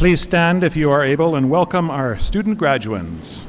Please stand if you are able and welcome our student graduands.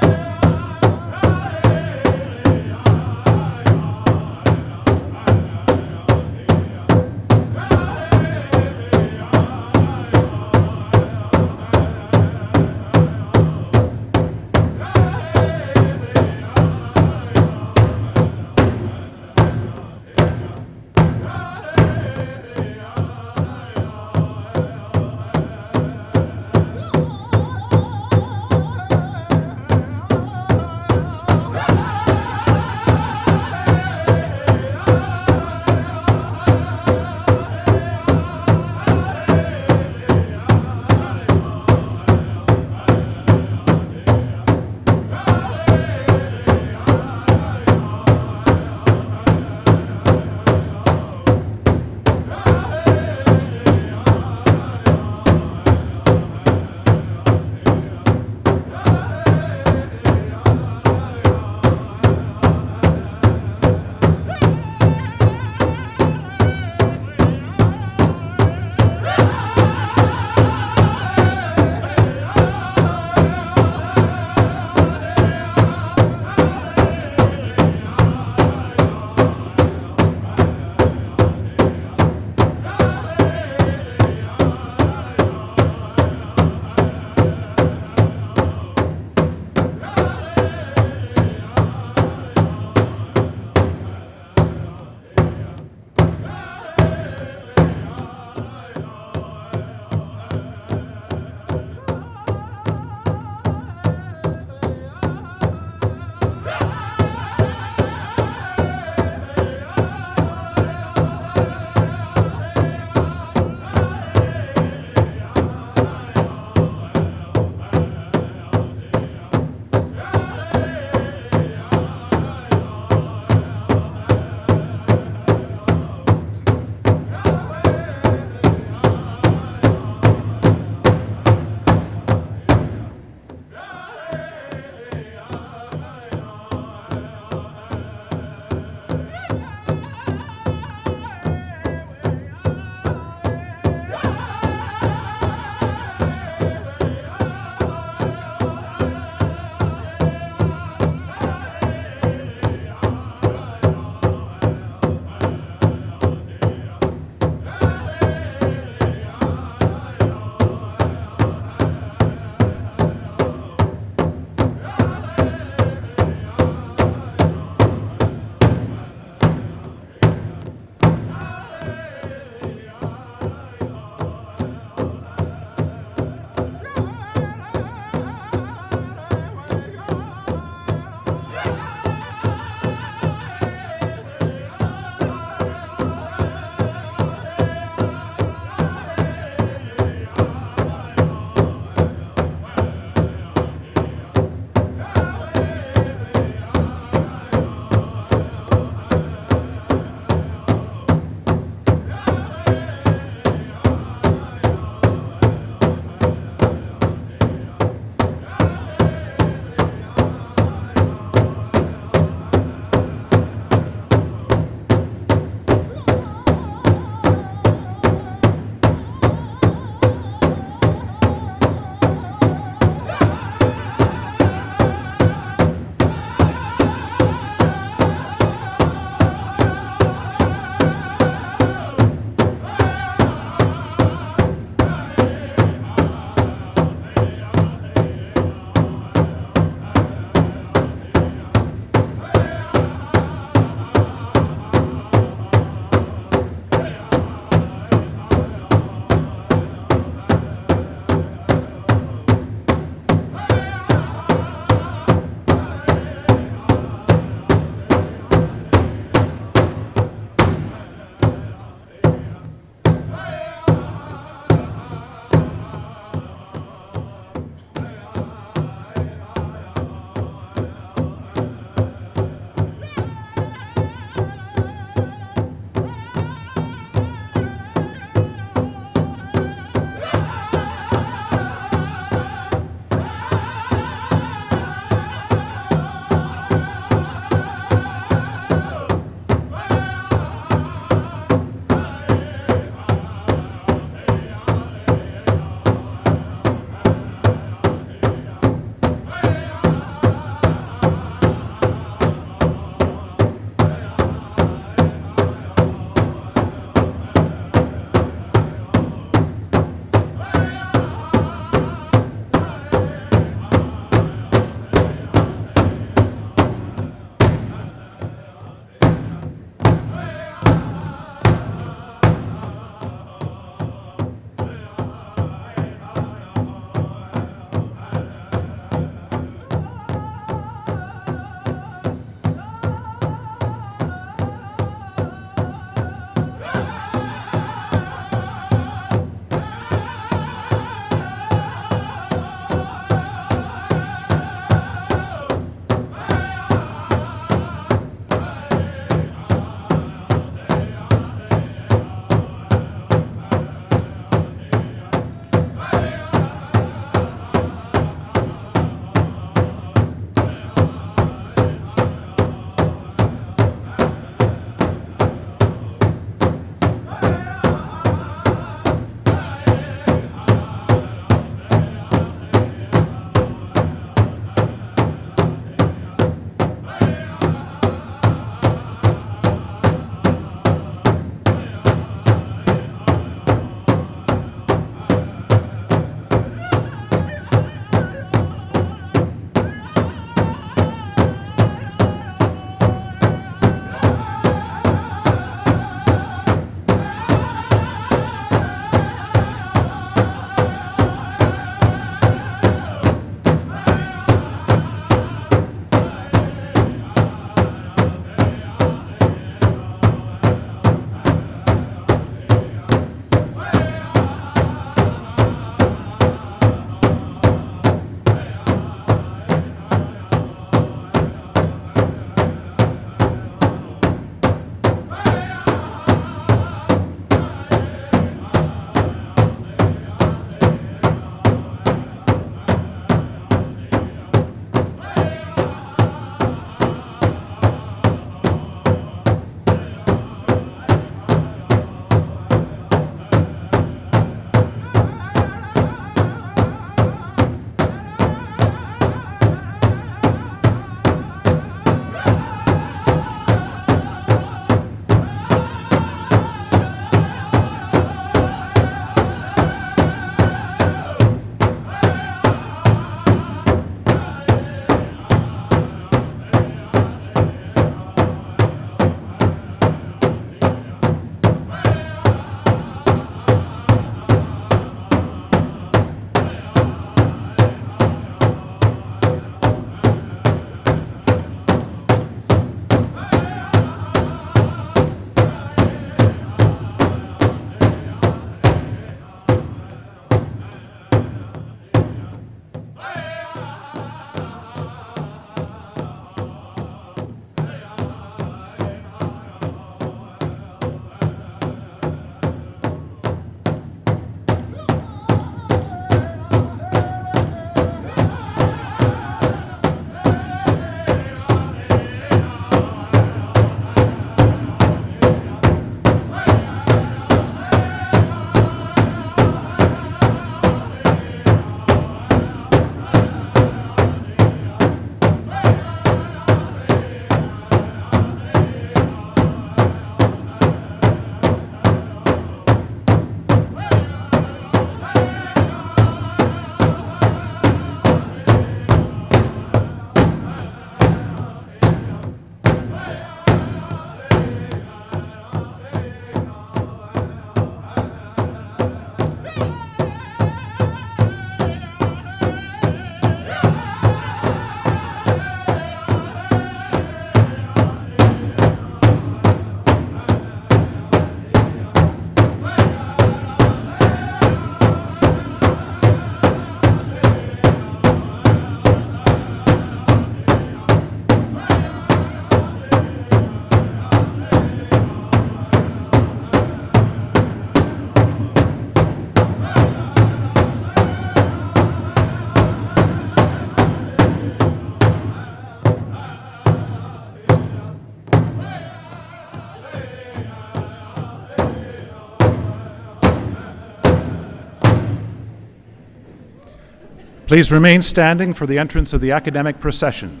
Please remain standing for the entrance of the academic procession.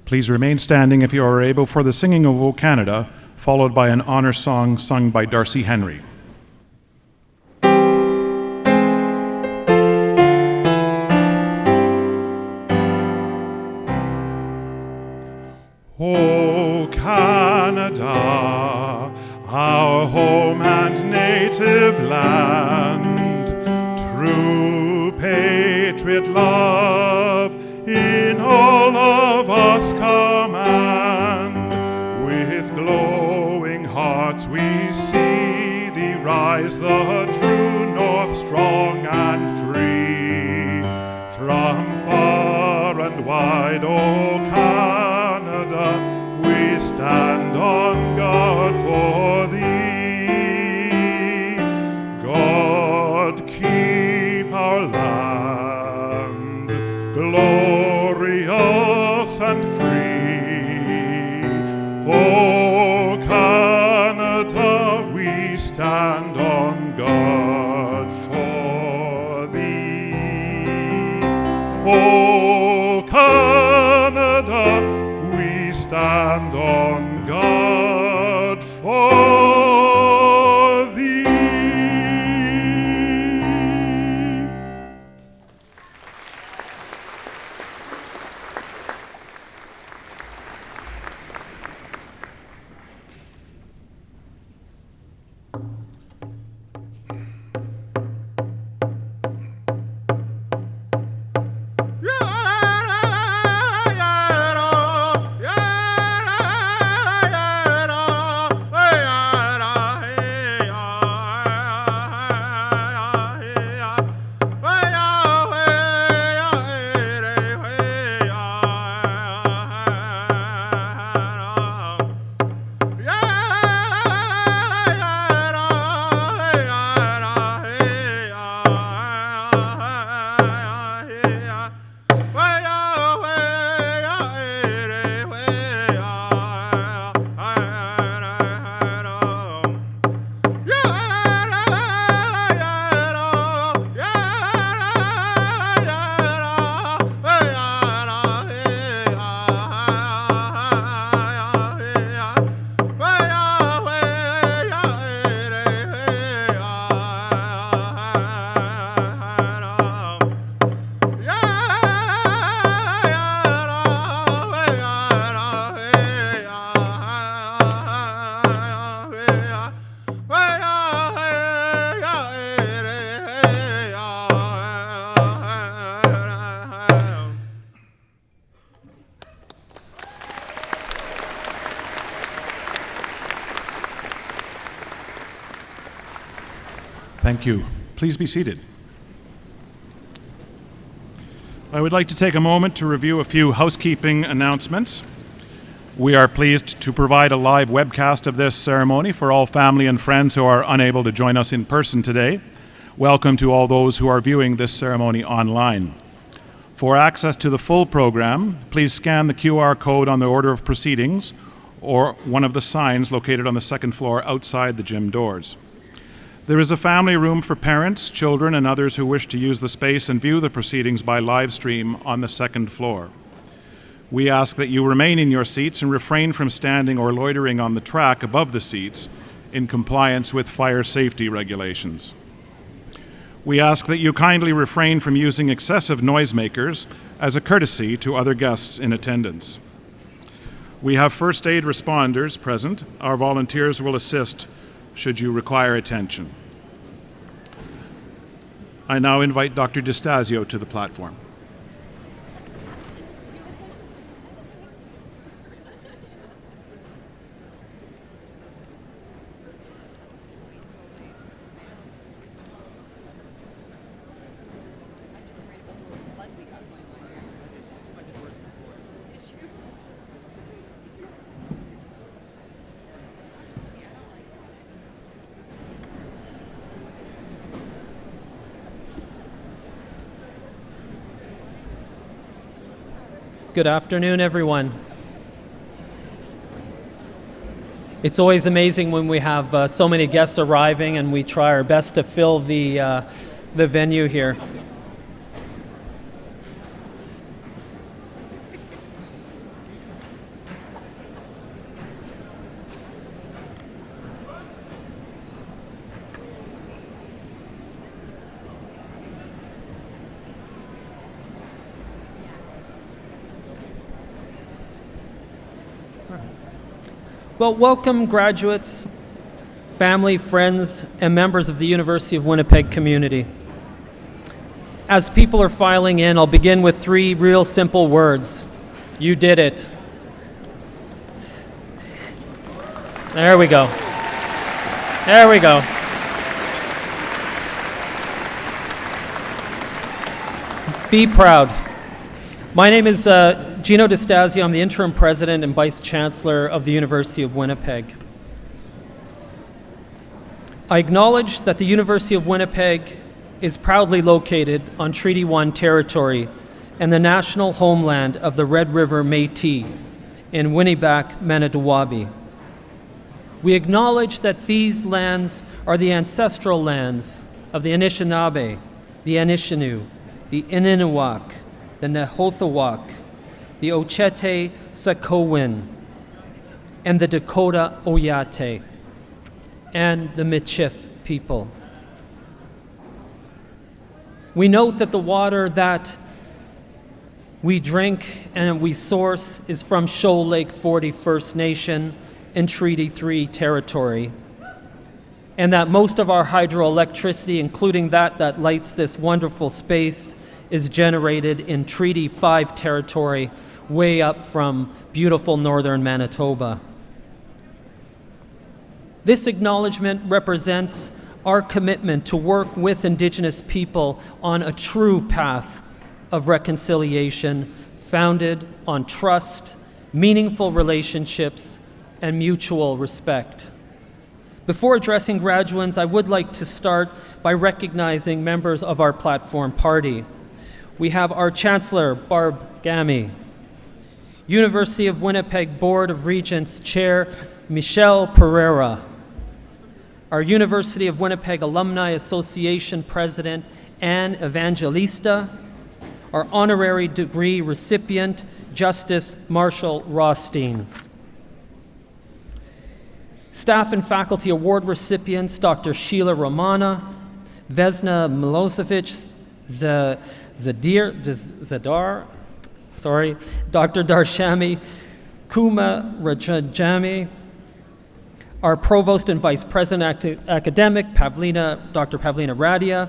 Please remain standing if you are able for the singing of O Canada, followed by an honor song sung by Darcy Henry. O Canada, our home and native land, true patriot love in all of us command. With glowing hearts we see thee rise, the true north, strong and free. From far and wide, O Canada, we stand on guard for thee. God keep our land glorious and free. O Canada, we stand on guard for thee. O Canada, we stand on guard for thee. Thank you. Please be seated. I would like to take a moment to review a few housekeeping announcements. We are pleased to provide a live webcast of this ceremony for all family and friends who are unable to join us in person today. Welcome to all those who are viewing this ceremony online. For access to the full program, please scan the QR code on the order of proceedings or one of the signs located on the second floor outside the gym doors. There is a family room for parents, children, and others who wish to use the space and view the proceedings by live stream on the second floor. We ask that you remain in your seats and refrain from standing or loitering on the track above the seats in compliance with fire safety regulations. We ask that you kindly refrain from using excessive noisemakers as a courtesy to other guests in attendance. We have first aid responders present. Our volunteers will assist should you require attention. I now invite Dr. DeStasio to the platform. Good afternoon, everyone. It's always amazing when we have so many guests arriving, and we try our best to fill the venue here. Well, welcome graduates, family, friends, and members of the University of Winnipeg community. As people are filing in, I'll begin with 3 real simple words. You did it. There we go. There we go. Be proud. My name is Gino DeStasio. I'm the interim president and vice chancellor of the University of Winnipeg. I acknowledge that the University of Winnipeg is proudly located on Treaty 1 territory and the national homeland of the Red River Métis in Winnipeck, Manitowoc. We acknowledge that these lands are the ancestral lands of the Anishinaabe, the Anishinaabe, the Ininiwak, the Nahothawak, the Ochete Sakowin, and the Dakota Oyate, and the Michif people. We note that the water that we drink and we source is from Shoal Lake 40 First Nation and Treaty 3 territory, and that most of our hydroelectricity, including that lights this wonderful space, is generated in Treaty 5 territory, way up from beautiful northern Manitoba. This acknowledgement represents our commitment to work with Indigenous people on a true path of reconciliation founded on trust, meaningful relationships, and mutual respect. Before addressing graduates, I would like to start by recognizing members of our platform party. We have our Chancellor, Barb Gammy, University of Winnipeg Board of Regents Chair, Michelle Pereira, our University of Winnipeg Alumni Association President, Anne Evangelista, our honorary degree recipient, Justice Marshall Rothstein. Staff and faculty award recipients, Dr. Sheila Romana, Vesna Milosevic, Zadar, Dr. Darshami Kuma Rajajami, our Provost and Vice President Academic, Dr. Pavlina Radia,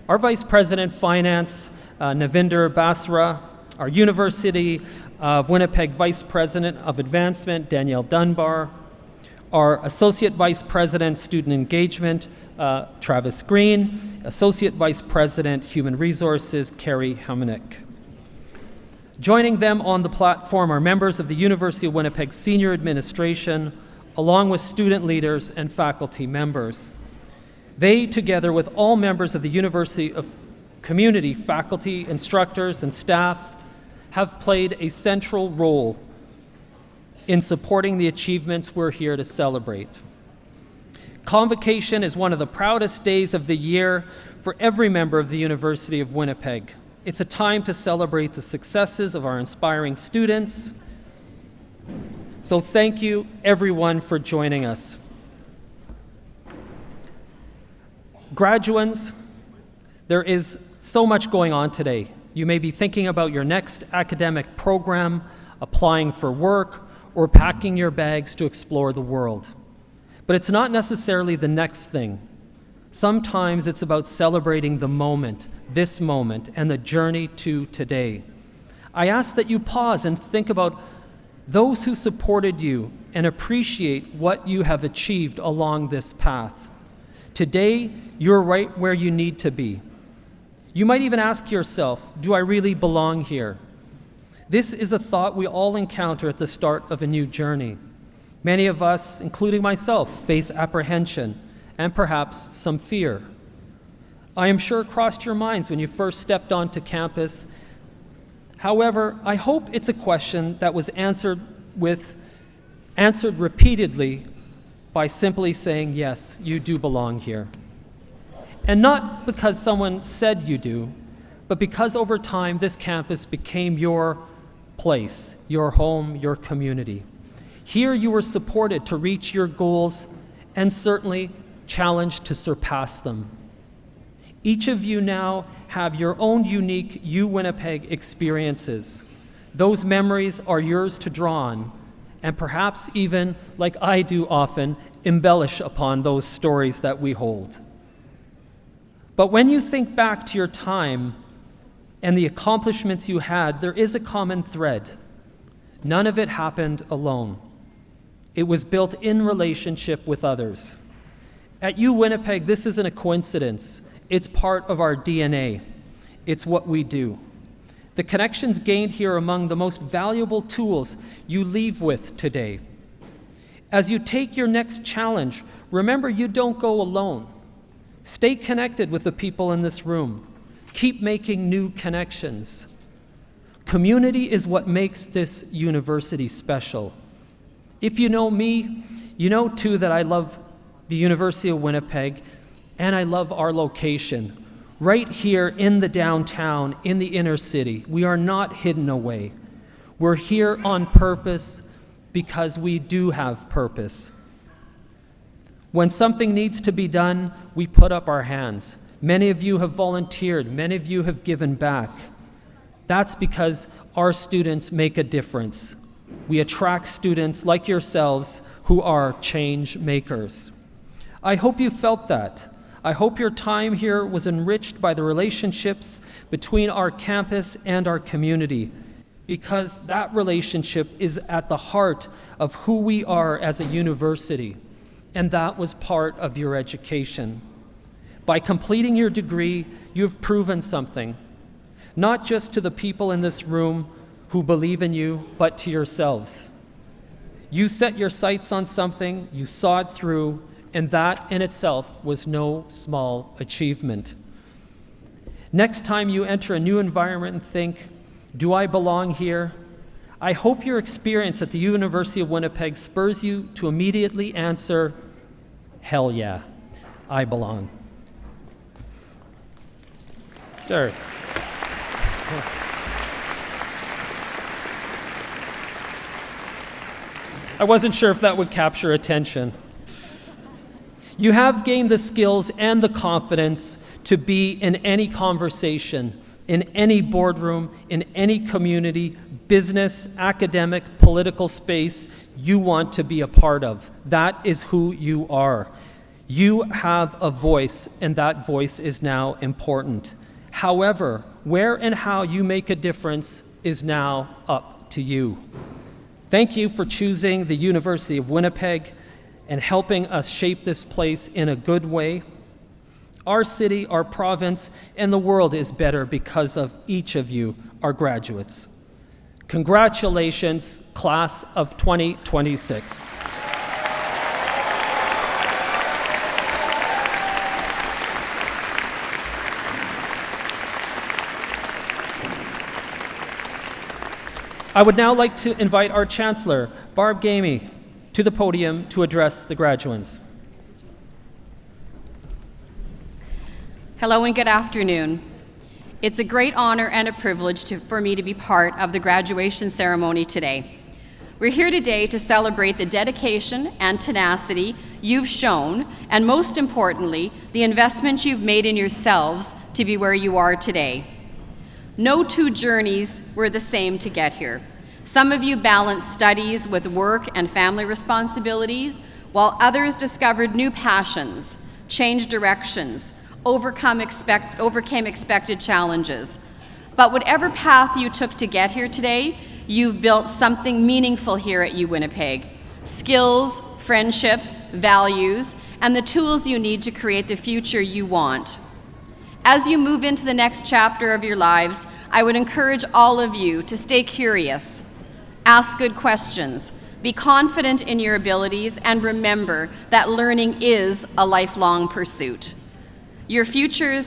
our Vice President Finance, Navinder Basra, our University of Winnipeg Vice President of Advancement, Danielle Dunbar, our Associate Vice President Student Engagement, Travis Green, Associate Vice President Human Resources, Carrie Hamanek. Joining them on the platform are members of the University of Winnipeg Senior Administration, along with student leaders and faculty members. They, together with all members of the University of community, faculty, instructors, and staff, have played a central role in supporting the achievements we're here to celebrate. Convocation is one of the proudest days of the year for every member of the University of Winnipeg. It's a time to celebrate the successes of our inspiring students. So thank you, everyone, for joining us. Graduands, there is so much going on today. You may be thinking about your next academic program, applying for work, or packing your bags to explore the world. But it's not necessarily the next thing. Sometimes it's about celebrating the moment, this moment, and the journey to today. I ask that you pause and think about those who supported you and appreciate what you have achieved along this path. Today, you're right where you need to be. You might even ask yourself, do I really belong here? This is a thought we all encounter at the start of a new journey. Many of us, including myself, face apprehension and perhaps some fear. I am sure it crossed your minds when you first stepped onto campus. However, I hope it's a question that was answered repeatedly by simply saying, yes, you do belong here. And not because someone said you do, but because over time this campus became your place, your home, your community. Here you were supported to reach your goals and certainly challenged to surpass them. Each of you now have your own unique UWinnipeg experiences. Those memories are yours to draw on, and perhaps even, like I do often, embellish upon those stories that we hold. But when you think back to your time and the accomplishments you had, there is a common thread. None of it happened alone. It was built in relationship with others. At UWinnipeg, this isn't a coincidence. It's part of our DNA. It's what we do. The connections gained here are among the most valuable tools you leave with today. As you take your next challenge, remember you don't go alone. Stay connected with the people in this room. Keep making new connections. Community is what makes this university special. If you know me, you know too that I love the University of Winnipeg and I love our location. Right here in the downtown, in the inner city, we are not hidden away. We're here on purpose because we do have purpose. When something needs to be done, we put up our hands. Many of you have volunteered. Many of you have given back. That's because our students make a difference. We attract students like yourselves who are change makers. I hope you felt that. I hope your time here was enriched by the relationships between our campus and our community, because that relationship is at the heart of who we are as a university, and that was part of your education. By completing your degree, you've proven something, not just to the people in this room who believe in you, but to yourselves. You set your sights on something, you saw it through, and that in itself was no small achievement. Next time you enter a new environment and think, do I belong here? I hope your experience at the University of Winnipeg spurs you to immediately answer, hell yeah, I belong. There. I wasn't sure if that would capture attention. You have gained the skills and the confidence to be in any conversation, in any boardroom, in any community, business, academic, political space you want to be a part of. That is who you are. You have a voice, and that voice is now important. However, where and how you make a difference is now up to you. Thank you for choosing the University of Winnipeg and helping us shape this place in a good way. Our city, our province, and the world is better because of each of you, our graduates. Congratulations, class of 2026. I would now like to invite our Chancellor, Barb Gamey, to the podium to address the graduands. Hello and good afternoon. It's a great honor and a privilege for me to be part of the graduation ceremony today. We're here today to celebrate the dedication and tenacity you've shown, and most importantly, the investment you've made in yourselves to be where you are today. No two journeys were the same to get here. Some of you balanced studies with work and family responsibilities, while others discovered new passions, changed directions, overcame expected challenges. But whatever path you took to get here today, you've built something meaningful here at UWinnipeg. Skills, friendships, values, and the tools you need to create the future you want. As you move into the next chapter of your lives, I would encourage all of you to stay curious, ask good questions, be confident in your abilities, and remember that learning is a lifelong pursuit. Your future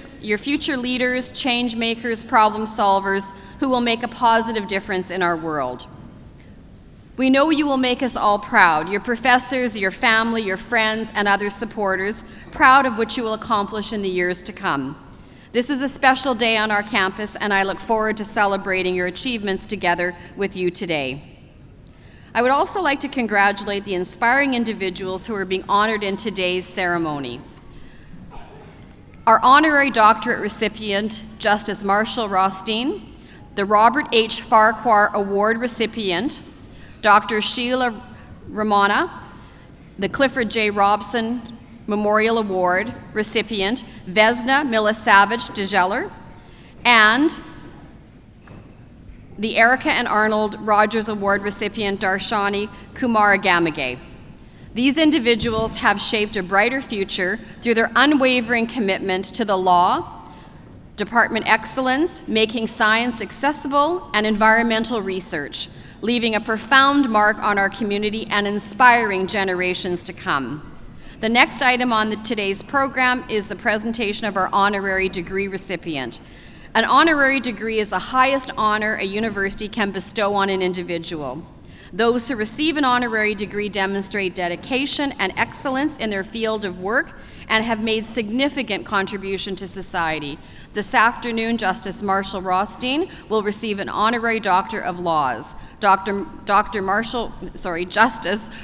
leaders, change makers, problem solvers who will make a positive difference in our world. We know you will make us all proud, your professors, your family, your friends, and other supporters, proud of what you will accomplish in the years to come. This is a special day on our campus, and I look forward to celebrating your achievements together with you today. I would also like to congratulate the inspiring individuals who are being honored in today's ceremony. Our honorary doctorate recipient, Justice Marshall Rothstein, the Robert H. Farquhar Award recipient, Dr. Sheila Ramana, the Clifford J. Robson Memorial Award recipient, Vesna Milisavage DeGeller, and the Erica and Arnold Rogers Award recipient, Darshani Kumaragamage. These individuals have shaped a brighter future through their unwavering commitment to the law, department excellence, making science accessible, and environmental research, leaving a profound mark on our community and inspiring generations to come. The next item on today's program is the presentation of our honorary degree recipient. An honorary degree is the highest honor a university can bestow on an individual. Those who receive an honorary degree demonstrate dedication and excellence in their field of work and have made significant contribution to society. This afternoon, Justice Marshall Rothstein will receive an honorary Doctor of Laws. Justice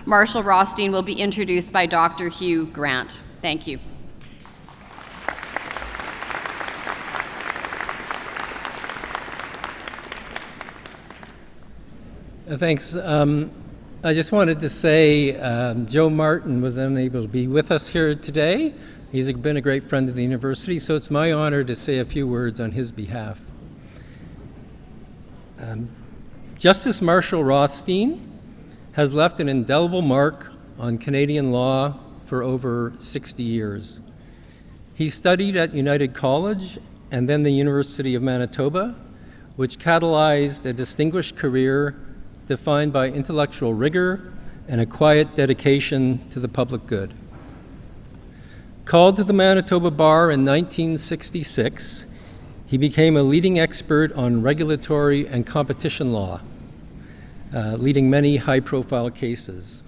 Marshall Rothstein will be introduced by Dr. Hugh Grant. Thank you. Thanks. I just wanted to say Joe Martin was unable to be with us here today. He's been a great friend of the university, so it's my honor to say a few words on his behalf. Justice Marshall Rothstein has left an indelible mark on Canadian law for over 60 years. He studied at United College and then the University of Manitoba, which catalyzed a distinguished career defined by intellectual rigor and a quiet dedication to the public good. Called to the Manitoba Bar in 1966, he became a leading expert on regulatory and competition law, leading many high-profile cases.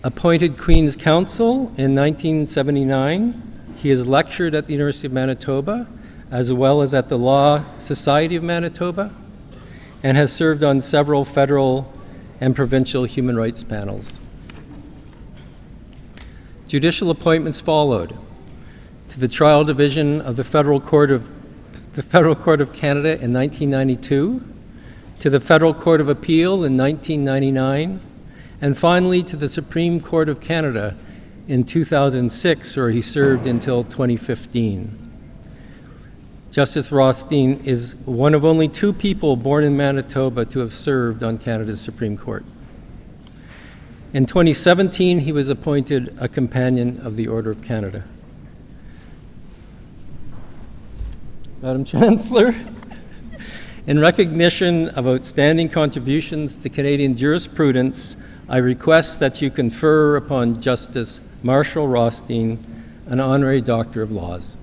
Appointed Queen's Counsel in 1979, he has lectured at the University of Manitoba, as well as at the Law Society of Manitoba, and has served on several federal and provincial human rights panels. Judicial appointments followed to the Trial Division of the Federal Court of Canada in 1992, to the Federal Court of Appeal in 1999, and finally to the Supreme Court of Canada in 2006, where he served until 2015. Justice Rothstein is one of only two people born in Manitoba to have served on Canada's Supreme Court. In 2017, he was appointed a Companion of the Order of Canada. Madam Chancellor, In recognition of outstanding contributions to Canadian jurisprudence, I request that you confer upon Justice Marshall Rothstein an honorary Doctor of Laws.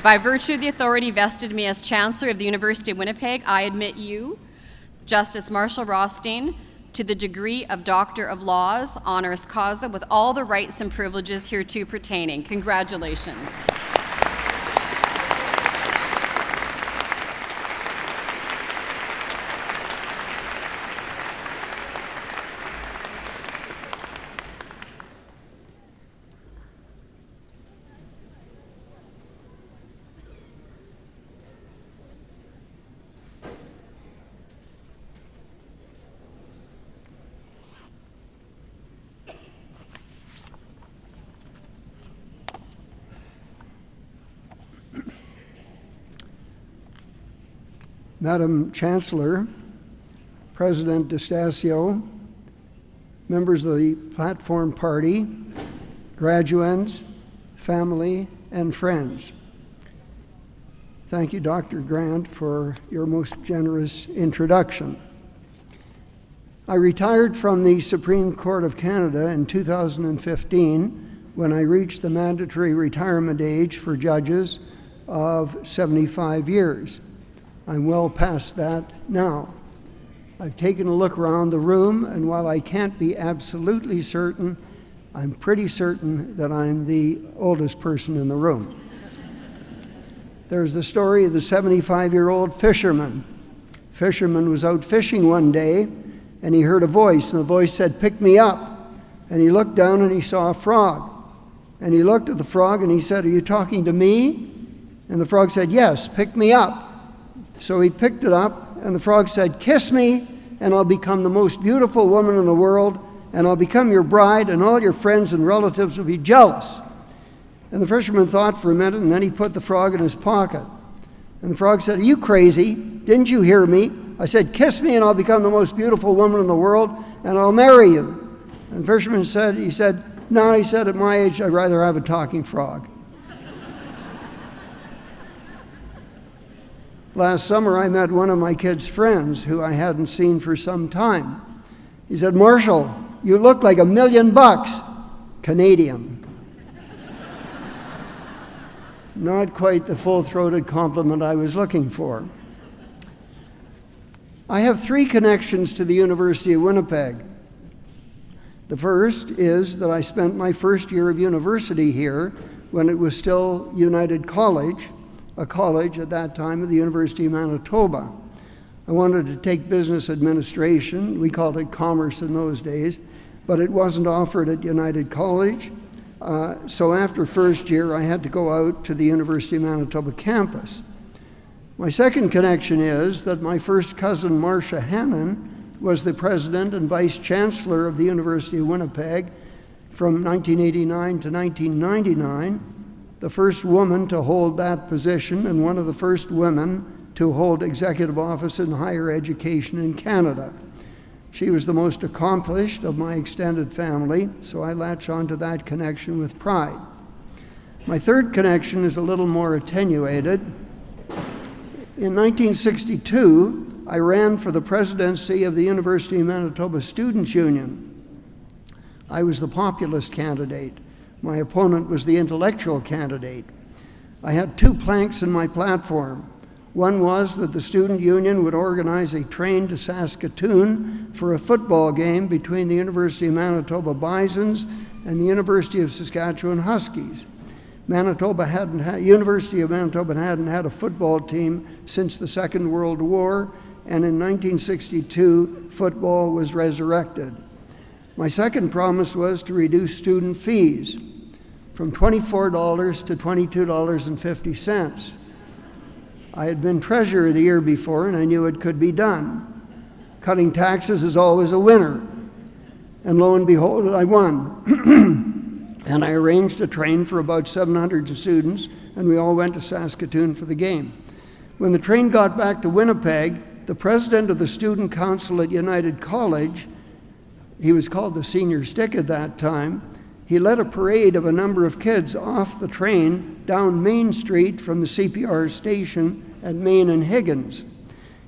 By virtue of the authority vested in me as Chancellor of the University of Winnipeg, I admit you, Justice Marshall Rothstein, to the degree of Doctor of Laws, honoris causa, with all the rights and privileges hereto pertaining. Congratulations. Madam Chancellor, President DeStasio, members of the Platform Party, graduates, family, and friends. Thank you, Dr. Grant, for your most generous introduction. I retired from the Supreme Court of Canada in 2015 when I reached the mandatory retirement age for judges of 75 years. I'm well past that now. I've taken a look around the room, and while I can't be absolutely certain, I'm pretty certain that I'm the oldest person in the room. There's the story of the 75-year-old fisherman. Fisherman was out fishing one day, and he heard a voice, and the voice said, "Pick me up." And he looked down and he saw a frog. And he looked at the frog and he said, "Are you talking to me?" And the frog said, "Yes, pick me up." So he picked it up, and the frog said, "Kiss me, and I'll become the most beautiful woman in the world, and I'll become your bride, and all your friends and relatives will be jealous." And the fisherman thought for a minute, and then he put the frog in his pocket. And the frog said, "Are you crazy? Didn't you hear me? I said, kiss me, and I'll become the most beautiful woman in the world, and I'll marry you." And the fisherman said, "No," he said, "at my age, I'd rather have a talking frog." Last summer, I met one of my kids' friends who I hadn't seen for some time. He said, "Marshall, you look like $1 million, Canadian." Not quite the full-throated compliment I was looking for. I have 3 connections to the University of Winnipeg. The first is that I spent my first year of university here when it was still United College, a college at that time at the University of Manitoba. I wanted to take business administration. We called it commerce in those days, but it wasn't offered at United College. So after first year, I had to go out to the University of Manitoba campus. My second connection is that my first cousin, Marcia Hannon, was the president and vice chancellor of the University of Winnipeg from 1989 to 1999. The first woman to hold that position and one of the first women to hold executive office in higher education in Canada. She was the most accomplished of my extended family, so I latch onto that connection with pride. My third connection is a little more attenuated. In 1962, I ran for the presidency of the University of Manitoba Students' Union. I was the populist candidate. My opponent was the intellectual candidate. I had 2 planks in my platform. One was that the student union would organize a train to Saskatoon for a football game between the University of Manitoba Bisons and the University of Saskatchewan Huskies. University of Manitoba hadn't had a football team since the Second World War, and in 1962, football was resurrected. My second promise was to reduce student fees from $24 to $22.50. I had been treasurer the year before, and I knew it could be done. Cutting taxes is always a winner. And lo and behold, I won. And I arranged a train for about 700 students, and we all went to Saskatoon for the game. When the train got back to Winnipeg, the president of the student council at United College he was called the Senior Stick at that time, he led a parade of a number of kids off the train down Main Street from the CPR station at Main and Higgins.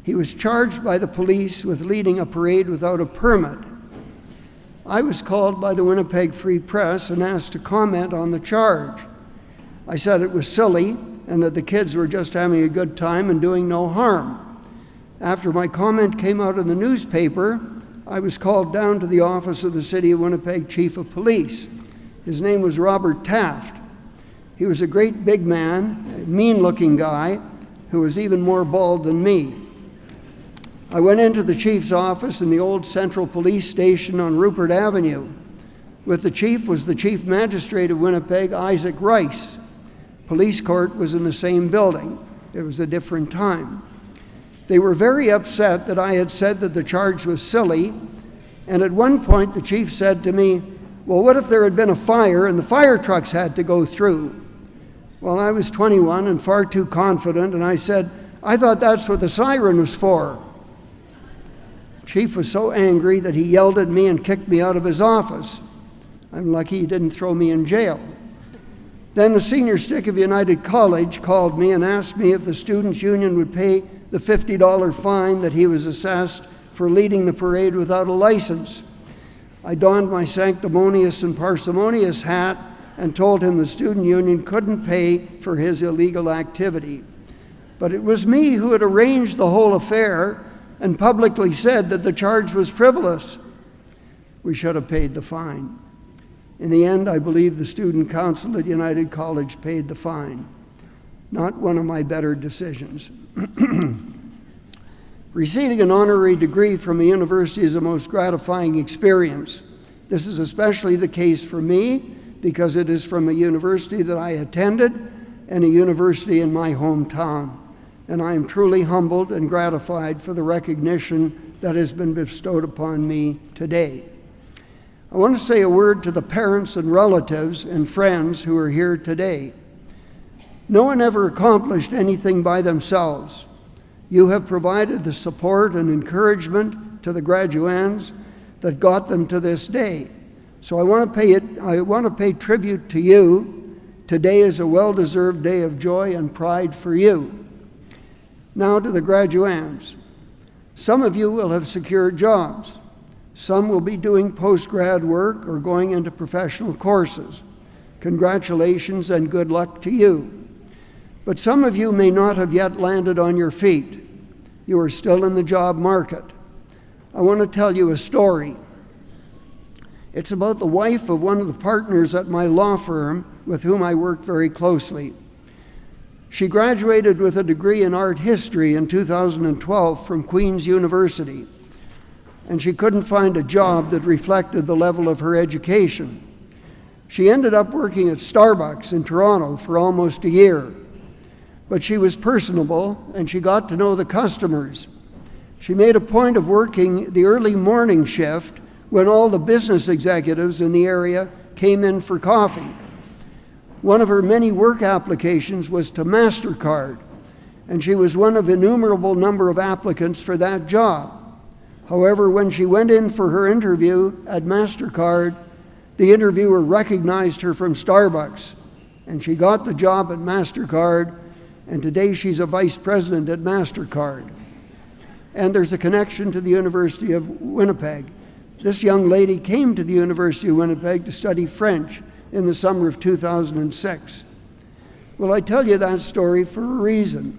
He was charged by the police with leading a parade without a permit. I was called by the Winnipeg Free Press and asked to comment on the charge. I said it was silly and that the kids were just having a good time and doing no harm. After my comment came out in the newspaper, I was called down to the office of the City of Winnipeg Chief of Police. His name was Robert Taft. He was a great big man, a mean-looking guy, who was even more bald than me. I went into the chief's office in the old Central Police Station on Rupert Avenue. With the chief was the Chief Magistrate of Winnipeg, Isaac Rice. Police court was in the same building. It was a different time. They were very upset that I had said that the charge was silly, and at one point the chief said to me, "Well, what if there had been a fire and the fire trucks had to go through?" Well, I was 21 and far too confident, and I said, "I thought that's what the siren was for." Chief was so angry that he yelled at me and kicked me out of his office. I'm lucky he didn't throw me in jail. Then the Senior Stick of United College called me and asked me if the Students' Union would pay the $50 fine that he was assessed for leading the parade without a license. I donned my sanctimonious and parsimonious hat and told him the student union couldn't pay for his illegal activity. But it was me who had arranged the whole affair and publicly said that the charge was frivolous. We should have paid the fine. In the end, I believe the student council at United College paid the fine. Not one of my better decisions. Receiving an honorary degree from a university is a most gratifying experience. This is especially the case for me because it is from a university that I attended and a university in my hometown. And I am truly humbled and gratified for the recognition that has been bestowed upon me today. I want to say a word to the parents and relatives and friends who are here today. No one ever accomplished anything by themselves. You have provided the support and encouragement to the graduands that got them to this day. So I want to pay tribute to you. Today is a well-deserved day of joy and pride for you. Now to the graduands. Some of you will have secured jobs. Some will be doing post-grad work or going into professional courses. Congratulations and good luck to you. But some of you may not have yet landed on your feet. You are still in the job market. I want to tell you a story. It's about the wife of one of the partners at my law firm with whom I work very closely. She graduated with a degree in art history in 2012 from Queen's University, and she couldn't find a job that reflected the level of her education. She ended up working at Starbucks in Toronto for almost a year. But she was personable, and she got to know the customers. She made a point of working the early morning shift when all the business executives in the area came in for coffee. One of her many work applications was to MasterCard, and she was one of innumerable number of applicants for that job. However, when she went in for her interview at MasterCard, the interviewer recognized her from Starbucks, and she got the job at MasterCard, and today she's a vice president at MasterCard. And there's a connection to the University of Winnipeg. This young lady came to the University of Winnipeg to study French in the summer of 2006. Well, I tell you that story for a reason.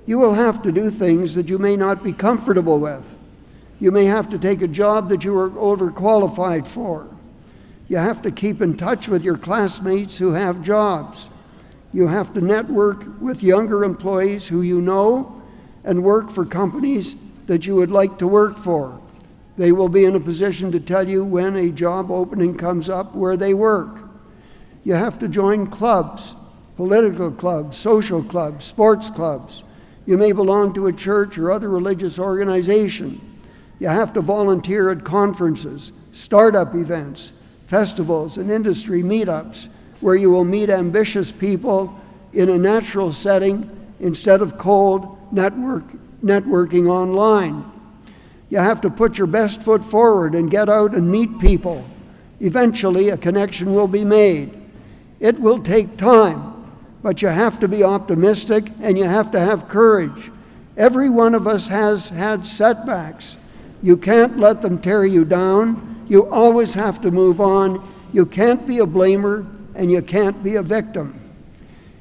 You will have to do things that you may not be comfortable with. You may have to take a job that you are overqualified for. You have to keep in touch with your classmates who have jobs. You have to network with younger employees who you know and work for companies that you would like to work for. They will be in a position to tell you when a job opening comes up where they work. You have to join clubs, political clubs, social clubs, sports clubs. You may belong to a church or other religious organization. You have to volunteer at conferences, startup events, festivals, and industry meetups where you will meet ambitious people in a natural setting instead of cold networking online. You have to put your best foot forward and get out and meet people. Eventually, a connection will be made. It will take time, but you have to be optimistic and you have to have courage. Every one of us has had setbacks. You can't let them tear you down. You always have to move on. You can't be a blamer and you can't be a victim.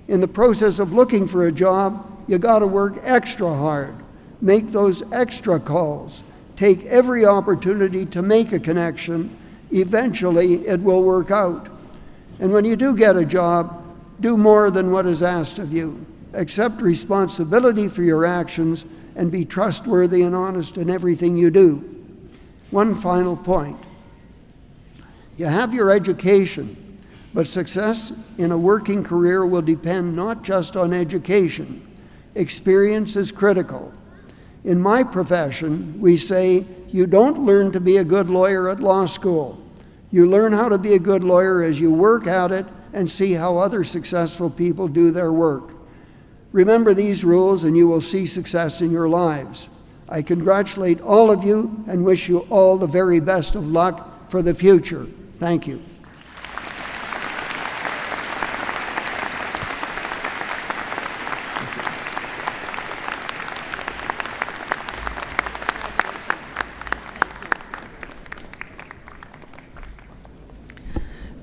In the process of looking for a job, you got to work extra hard. Make those extra calls. Take every opportunity to make a connection. Eventually, it will work out. And when you do get a job, do more than what is asked of you. Accept responsibility for your actions and be trustworthy and honest in everything you do. One final point. You have your education, but success in a working career will depend not just on education. Experience is critical. In my profession, we say you don't learn to be a good lawyer at law school. You learn how to be a good lawyer as you work at it and see how other successful people do their work. Remember these rules and you will see success in your lives. I congratulate all of you and wish you all the very best of luck for the future. Thank you.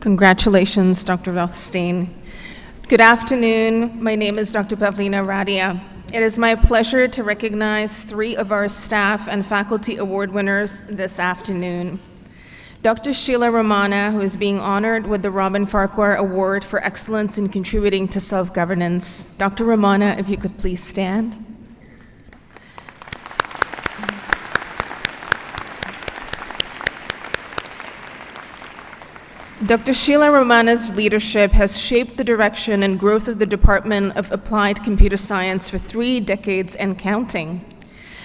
Congratulations, Dr. Rothstein. Good afternoon. My name is Dr. Pavlina Radia. It is my pleasure to recognize 3 of our staff and faculty award winners this afternoon. Dr. Sheila Romana, who is being honored with the Robin Farquhar Award for Excellence in Contributing to Self-Governance. Dr. Romana, if you could please stand. Dr. Sheila Romana's leadership has shaped the direction and growth of the Department of Applied Computer Science for 3 decades and counting.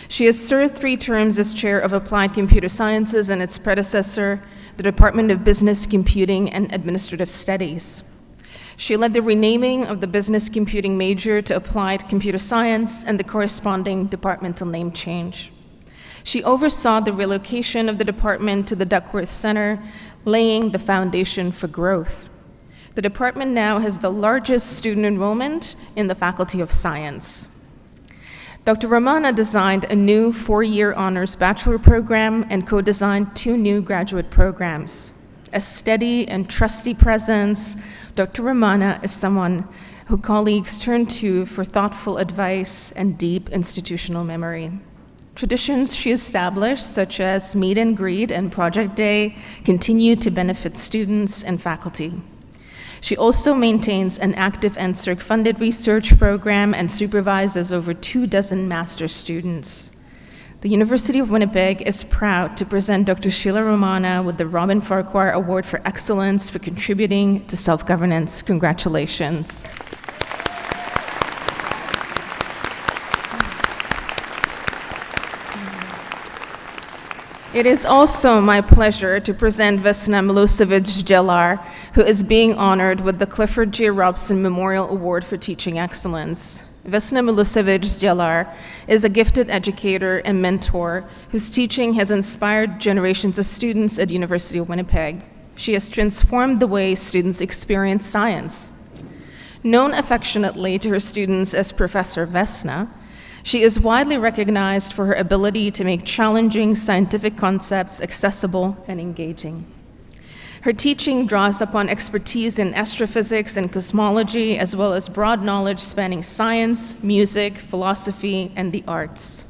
She has served 3 terms as chair of Applied Computer Sciences and its predecessor, the Department of Business Computing and Administrative Studies. She led the renaming of the Business Computing major to Applied Computer Science and the corresponding departmental name change. She oversaw the relocation of the department to the Duckworth Center, laying the foundation for growth. The department now has the largest student enrollment in the Faculty of Science. Dr. Romana designed a new 4-year honors bachelor program and co-designed 2 new graduate programs. A steady and trusty presence, Dr. Romana is someone who colleagues turn to for thoughtful advice and deep institutional memory. Traditions she established, such as Meet and Greet and Project Day, continue to benefit students and faculty. She also maintains an active NSERC-funded research program and supervises over 24 master's students. The University of Winnipeg is proud to present Dr. Sheila Romana with the Robin Farquhar Award for Excellence for Contributing to Self-Governance. Congratulations. It is also my pleasure to present Vesna Milosevic-Jelar, who is being honored with the Clifford J. Robson Memorial Award for Teaching Excellence. Vesna Milosevic-Jelar is a gifted educator and mentor whose teaching has inspired generations of students at University of Winnipeg. She has transformed the way students experience science. Known affectionately to her students as Professor Vesna, she is widely recognized for her ability to make challenging scientific concepts accessible and engaging. Her teaching draws upon expertise in astrophysics and cosmology, as well as broad knowledge spanning science, music, philosophy, and the arts.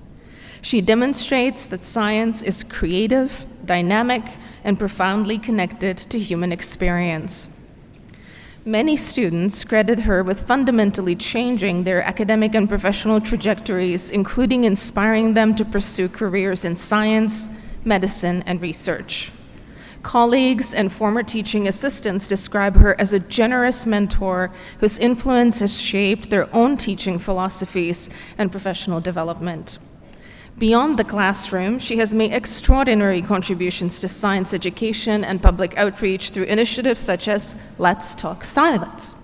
She demonstrates that science is creative, dynamic, and profoundly connected to human experience. Many students credit her with fundamentally changing their academic and professional trajectories, including inspiring them to pursue careers in science, medicine, and research. Colleagues and former teaching assistants describe her as a generous mentor whose influence has shaped their own teaching philosophies and professional development. Beyond the classroom, she has made extraordinary contributions to science education and public outreach through initiatives such as Let's Talk Science.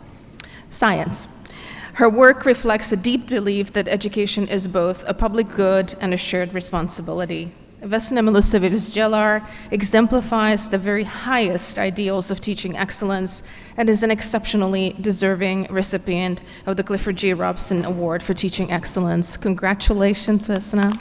Her work reflects a deep belief that education is both a public good and a shared responsibility. Vesna Milosevic-Jelar exemplifies the very highest ideals of teaching excellence and is an exceptionally deserving recipient of the Clifford G. Robson Award for Teaching Excellence. Congratulations, Vesna.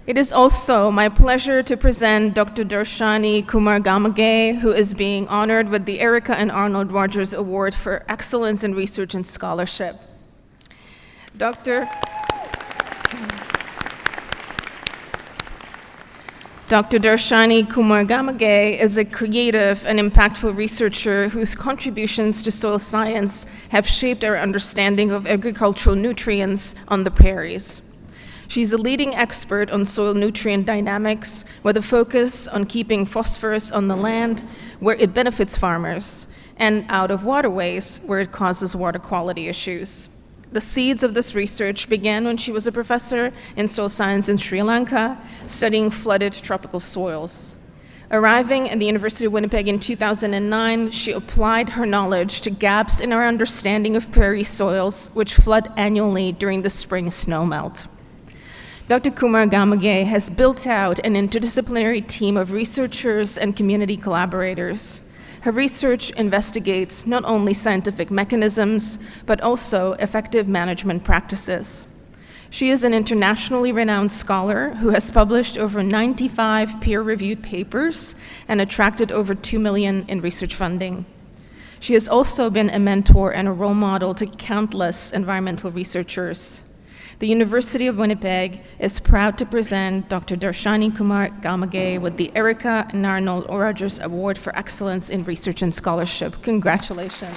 It is also my pleasure to present Dr. Darshani Kumar Gamage, who is being honored with the Erica and Arnold Rogers Award for Excellence in Research and Scholarship. Dr. Darshani Kumar Gamage is a creative and impactful researcher whose contributions to soil science have shaped our understanding of agricultural nutrients on the prairies. She's a leading expert on soil nutrient dynamics with a focus on keeping phosphorus on the land where it benefits farmers and out of waterways where it causes water quality issues. The seeds of this research began when she was a professor in soil science in Sri Lanka, studying flooded tropical soils. Arriving at the University of Winnipeg in 2009, she applied her knowledge to gaps in our understanding of prairie soils, which flood annually during the spring snowmelt. Dr. Kumar Gamage has built out an interdisciplinary team of researchers and community collaborators. Her research investigates not only scientific mechanisms, but also effective management practices. She is an internationally renowned scholar who has published over 95 peer-reviewed papers and attracted over $2 million in research funding. She has also been a mentor and a role model to countless environmental researchers. The University of Winnipeg is proud to present Dr. Darshani Kumar Gamage with the Erica and Arnold Rogers Award for Excellence in Research and Scholarship. Congratulations.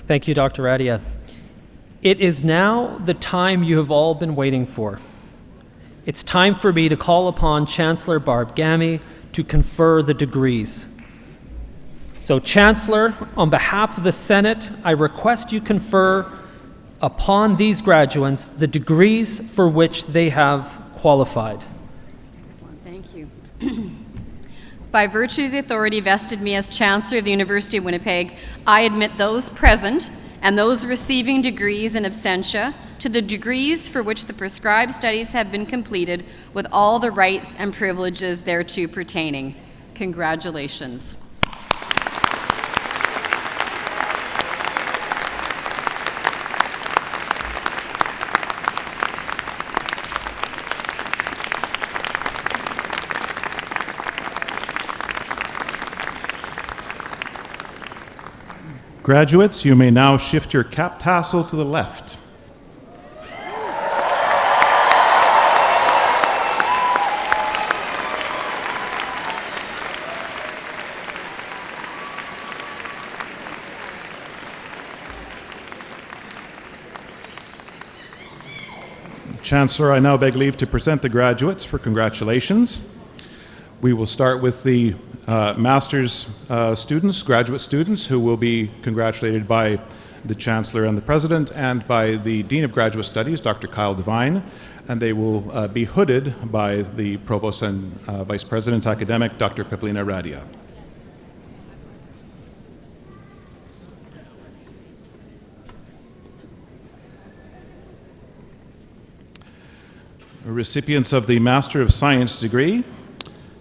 Thank you, Dr. Radia. It is now the time you have all been waiting for. It's time for me to call upon Chancellor Barb Gammy to confer the degrees. So, Chancellor, on behalf of the Senate, I request you confer upon these graduates the degrees for which they have qualified. Excellent, thank you. By virtue of the authority vested me as Chancellor of the University of Winnipeg, I admit those present and those receiving degrees in absentia to the degrees for which the prescribed studies have been completed with all the rights and privileges thereto pertaining. Congratulations. Graduates, you may now shift your cap tassel to the left. Chancellor, I now beg leave to present the graduates for congratulations. We will start with the master's students, graduate students, who will be congratulated by the Chancellor and the President and by the Dean of Graduate Studies, Dr. Kyle Devine, and they will be hooded by the Provost and Vice President Academic, Dr. Pavlina Radia. Recipients of the Master of Science degree,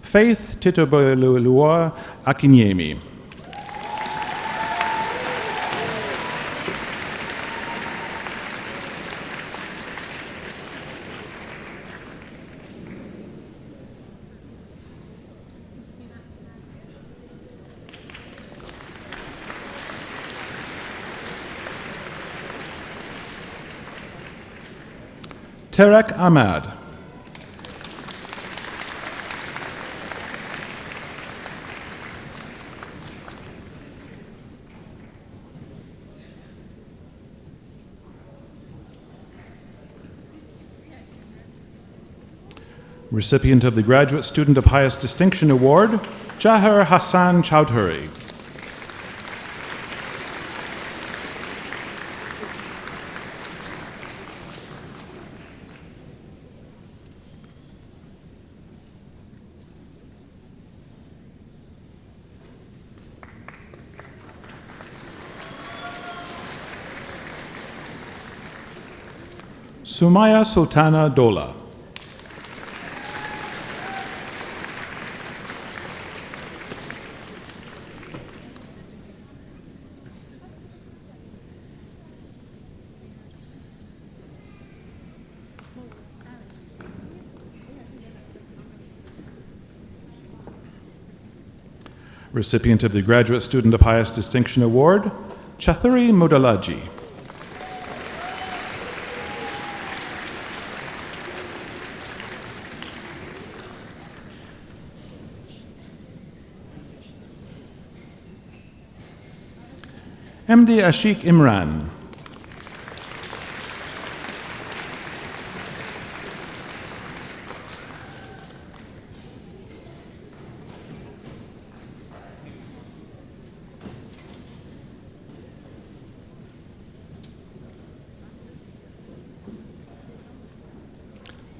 Faith Titobelua Akinyemi. Tarek Ahmad. Recipient of the Graduate Student of Highest Distinction Award, Jahar Hassan Chowdhury. Sumaya Sultana Dola. Recipient of the Graduate Student of Highest Distinction Award, Chathuri Mudalaji. MD Ashik Imran.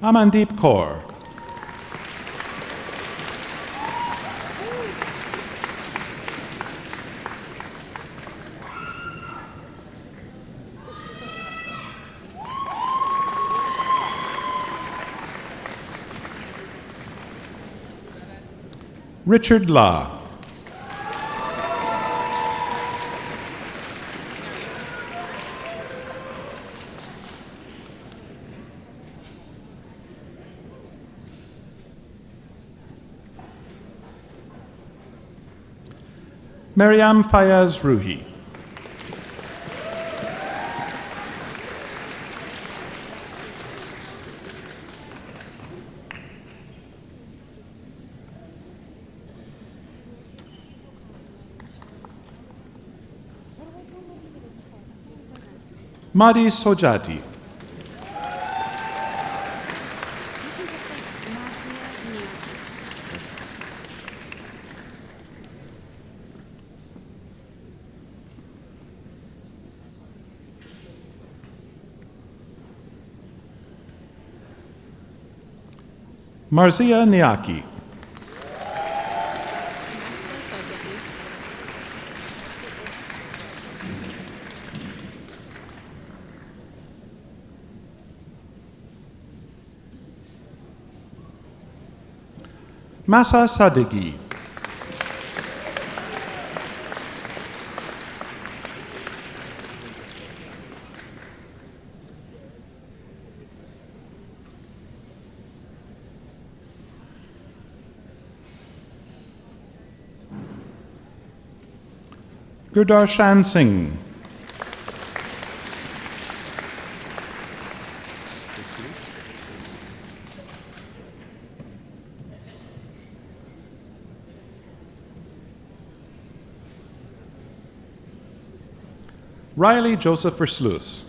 Amandeep Kaur. Richard La. Maryam Fayaz Ruhi. Madi Sojati. Marzia Niaki. Masa Sadeghi. Gurdarshan Singh. Riley Joseph Versluis.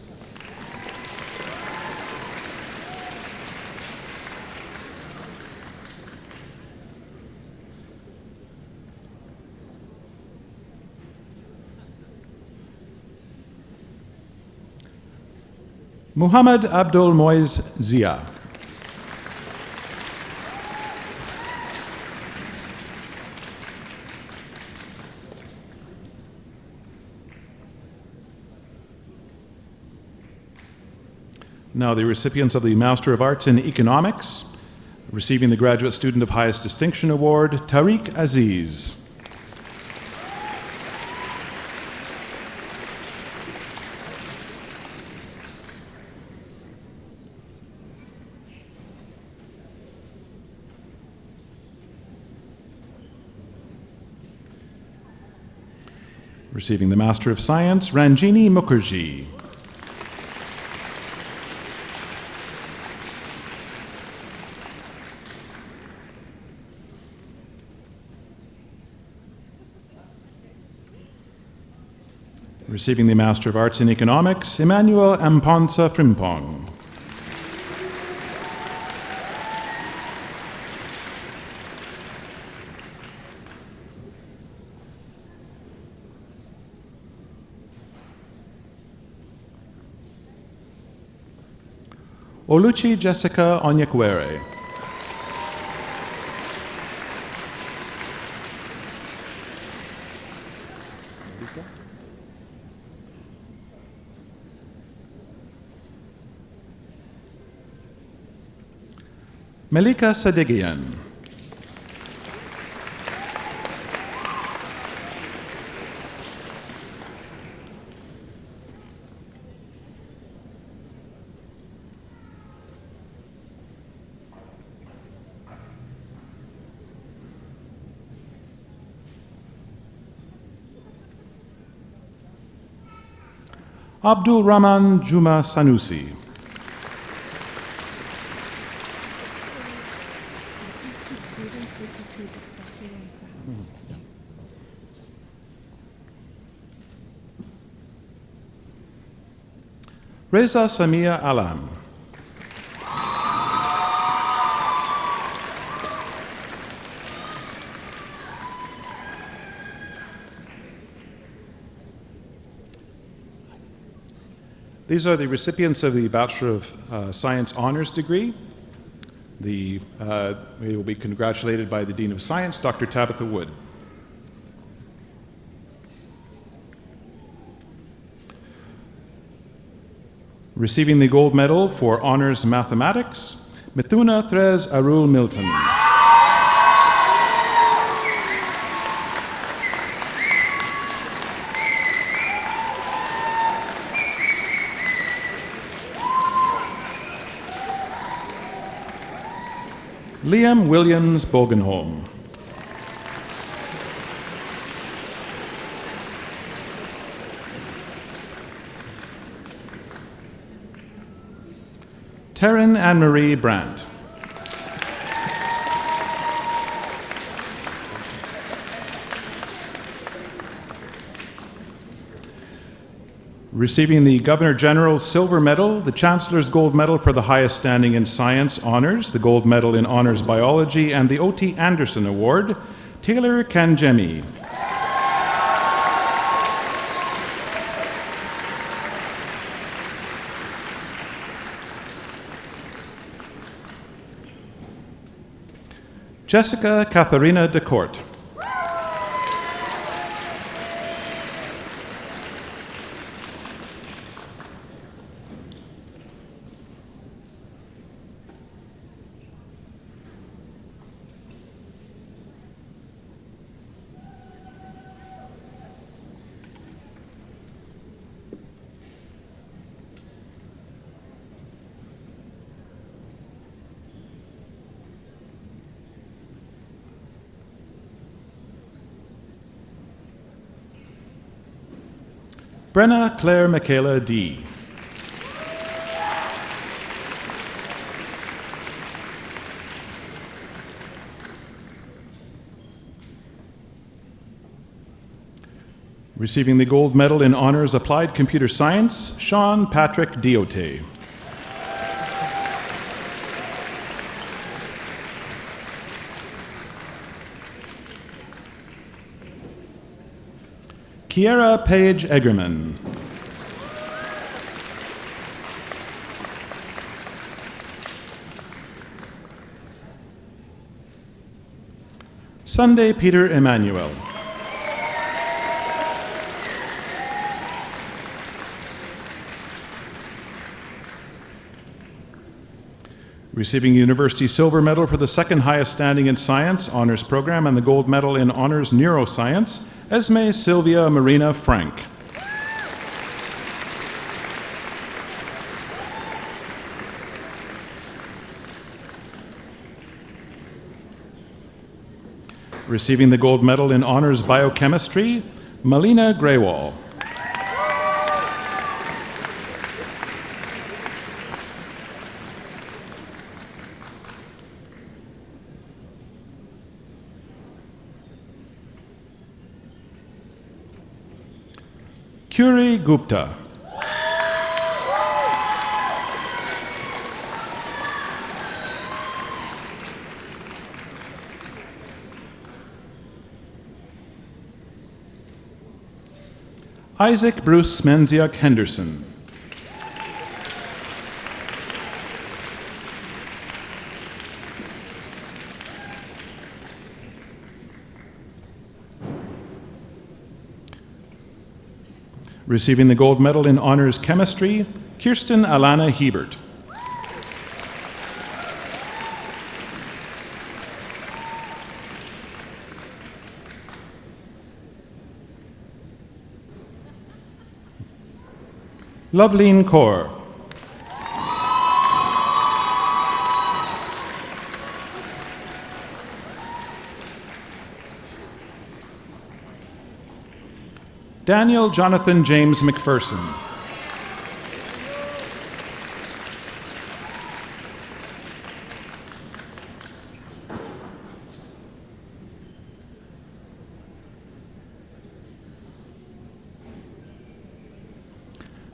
Muhammad Abdul Moiz Zia. Now the recipients of the Master of Arts in Economics, receiving the Graduate Student of Highest Distinction Award, Tariq Aziz. Receiving the Master of Science, Ranjini Mukherjee. Receiving the Master of Arts in Economics, Emmanuel Amponsa Frimpong. Oluchi Jessica Onyekwere. Melika Sadigian. Abdul Rahman Juma Sanusi. Reza Samia Alam. These are the recipients of the Bachelor of Science Honors degree. They will be congratulated by the Dean of Science, Dr. Tabitha Wood. Receiving the gold medal for Honors Mathematics, Mithuna Therese Arul Milton. Liam Williams Bogenholm. Taryn Anne-Marie Brandt. Receiving the Governor General's Silver Medal, the Chancellor's Gold Medal for the highest standing in science honors, the Gold Medal in Honors Biology, and the O.T. Anderson Award, Taylor Kanjemi. Jessica Katharina DeCourt. Brenna Claire Michaela D. Receiving the gold medal in honors applied computer science, Sean Patrick Diote. Kiera Page Eggerman. Sunday Peter Emmanuel. Receiving University Silver Medal for the second highest standing in science honors program and the gold medal in honors neuroscience, Esme Sylvia Marina Frank. Receiving the gold medal in honors biochemistry, Melina Graywall. Kuri Gupta. Isaac Bruce Menziuk Henderson. Receiving the gold medal in honors chemistry, Kirsten Alana Hebert. Loveleen Kaur. Daniel Jonathan James McPherson.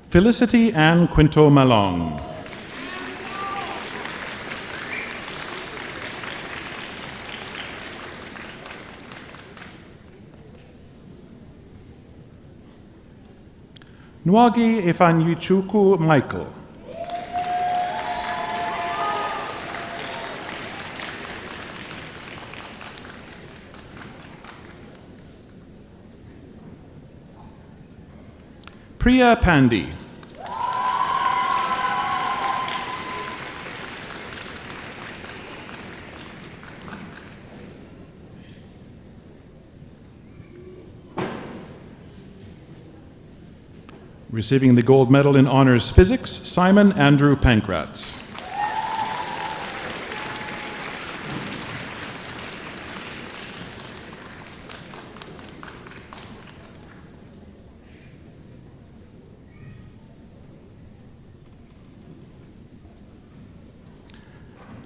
Felicity Ann Quinto Malong. Nwagi Ifanyuchuku Michael. Priya Pandey. Receiving the gold medal in honors physics, Simon Andrew Pankratz.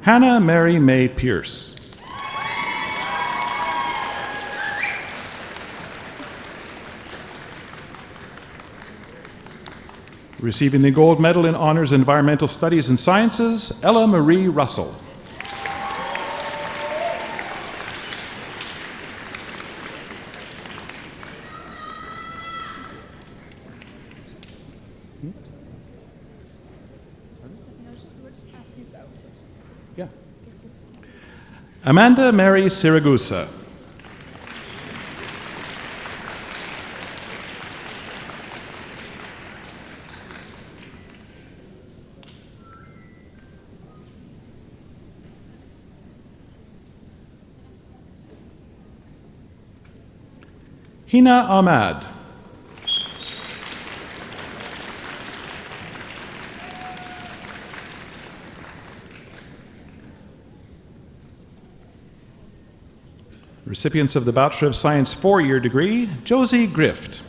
Hannah Mary May Pierce. Receiving the gold medal in honors environmental studies and sciences, Ella Marie Russell. Yeah. Amanda Mary Siragusa. Hina Ahmad. Recipients of the Bachelor of Science 4-year degree, Josie Grift.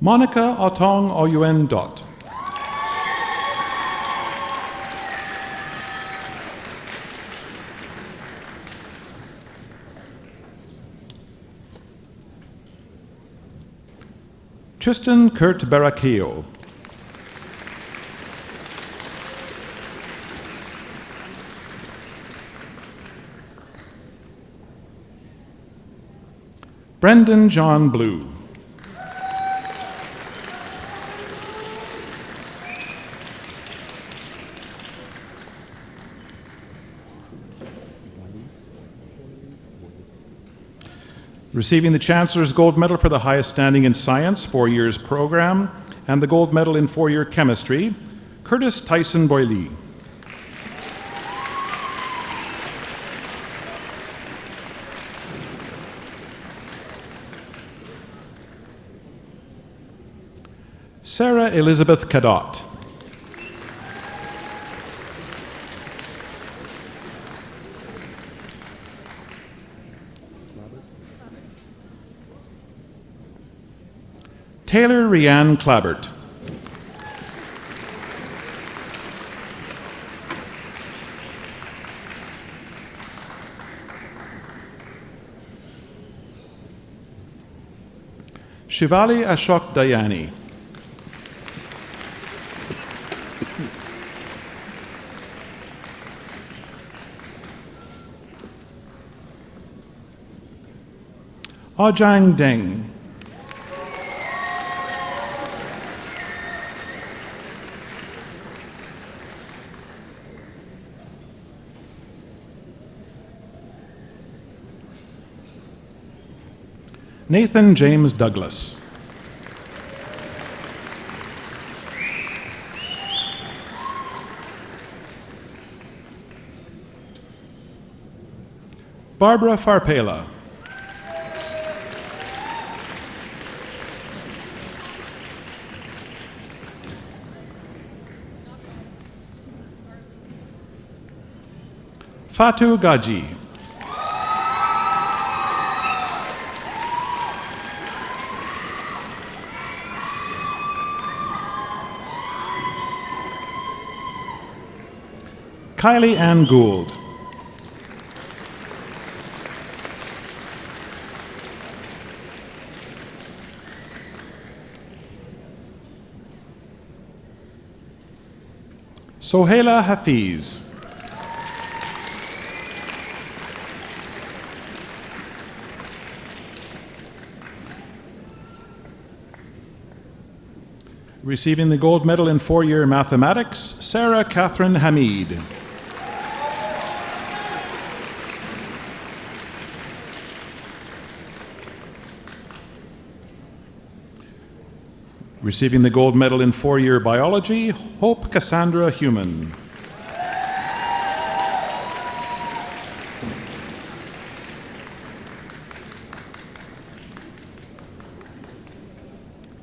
Monica Otong Oyuen Dot. Tristan Kurt Barakeo. Brendan John Blue. Receiving the Chancellor's Gold Medal for the highest standing in science, 4 years program, and the Gold Medal in 4-year chemistry, Curtis Tyson Boyle. Sarah Elizabeth Cadott. Taylor Rianne Clabert. Shivali Ashok Dayani. Ajang Deng. Nathan James Douglas. Barbara Farpela. Fatu Gaji. Kylie Ann Gould. Sohaila Hafiz. Receiving the gold medal in 4-year mathematics, Sarah Catherine Hamid. Receiving the gold medal in 4-year biology, Hope Cassandra Human.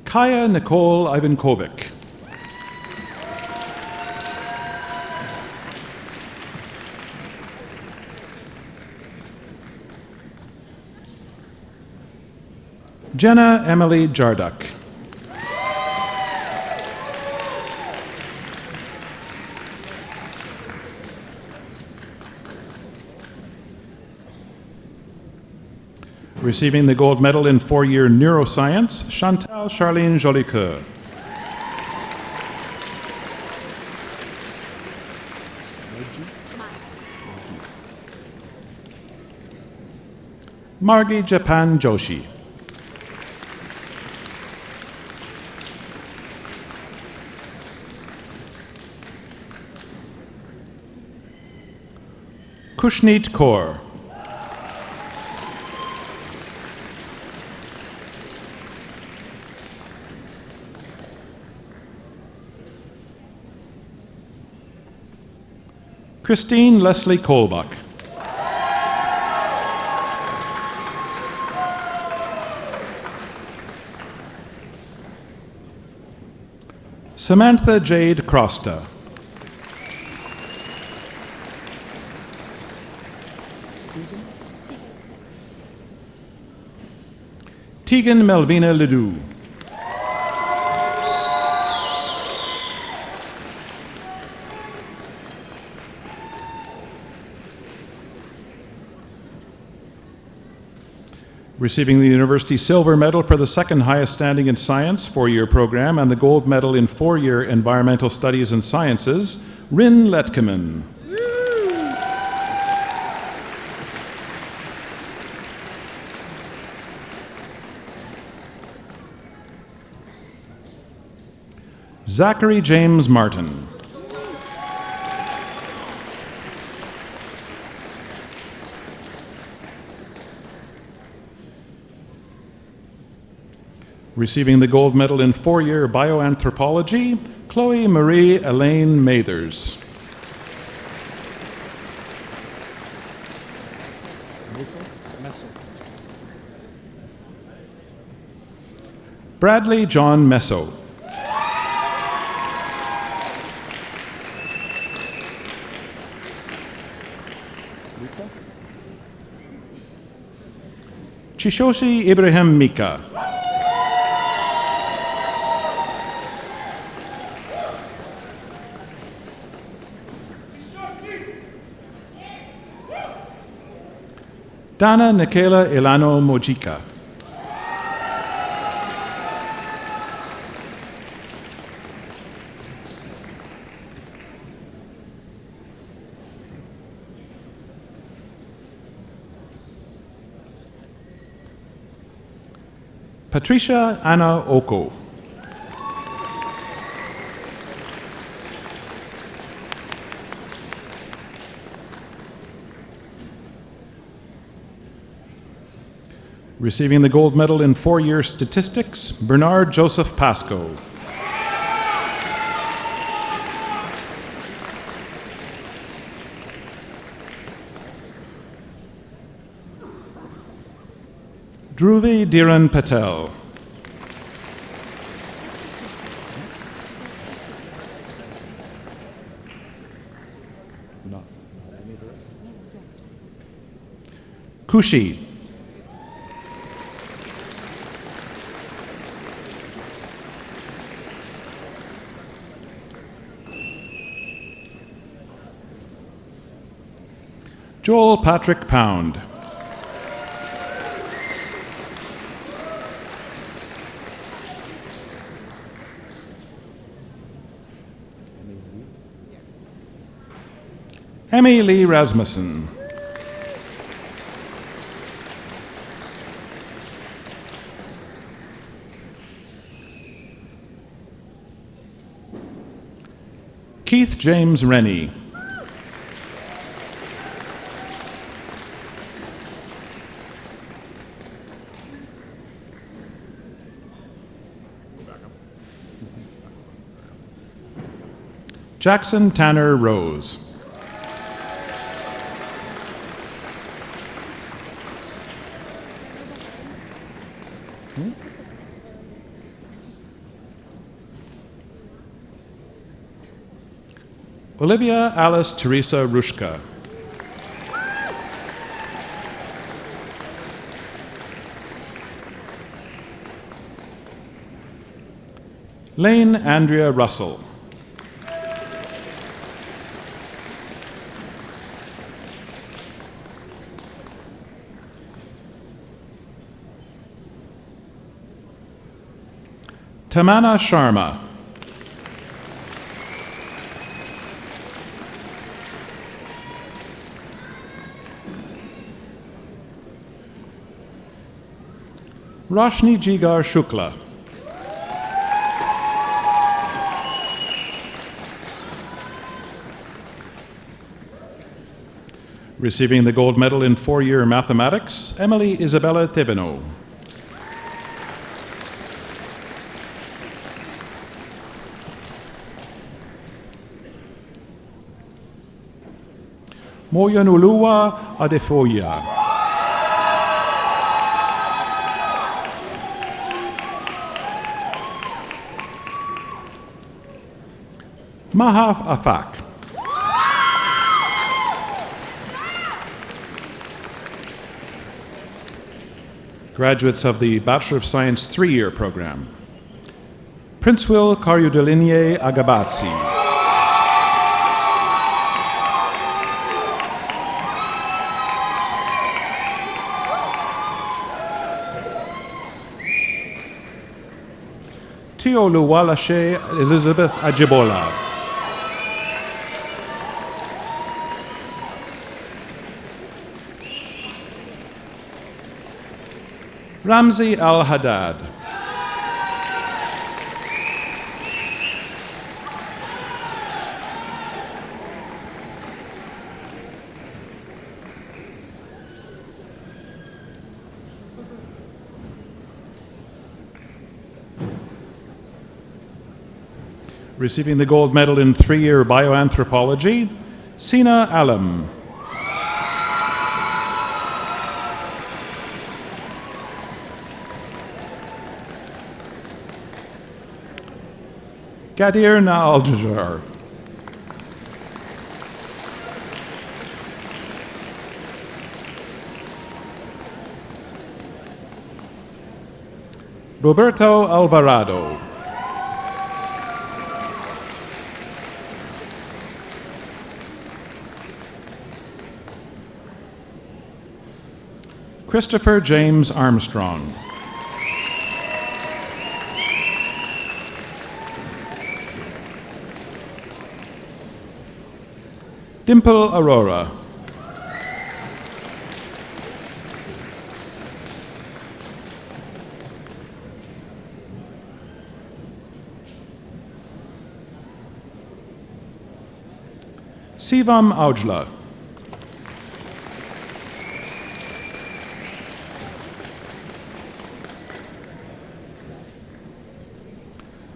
Kaya Nicole Ivankovic. Jenna Emily Jarduck. Receiving the gold medal in 4-year neuroscience, Chantal Charlene Jolicoeur. Margi Japan Joshi. Kushneet Kaur. Christine Leslie Kolbach. Samantha Jade Crosta. Tegan Melvina Ledoux. Receiving the University Silver Medal for the second highest standing in science 4-year program and the gold medal in 4-year environmental studies and sciences, Rin Letkeman. Zachary James Martin. Receiving the gold medal in 4-year bioanthropology, Chloe Marie Elaine Mathers. Bradley John Messo. Chishoshi Ibrahim Mika. Dana Nikela Ilano Mojika. Patricia Anna Oko. Receiving the gold medal in 4-year statistics, Bernard Joseph Pascoe. Dhruvi Dhiran Patel. Kushi. Joel Patrick Pound. Emmy Lee Rasmussen. Keith James Rennie. Jackson Tanner Rose. Olivia Alice Teresa Rushka. Lane Andrea Russell. Tamana Sharma. Roshni Jigar Shukla. Receiving the gold medal in four-year mathematics, Emily Isabella Teveno. Moyanuluwa Adefoya. Mahaf Afak. Graduates of the Bachelor of Science three-year program. Princewill Karyudalinye Agabatsi. Tioluwalashe Elizabeth Ajibola. Ramzi Al-Haddad. Receiving the gold medal in three-year bioanthropology, Sina Alam. Gadir Naaljajar. Roberto Alvarado. Christopher James Armstrong. Dimple Aurora. Sivam Aujla.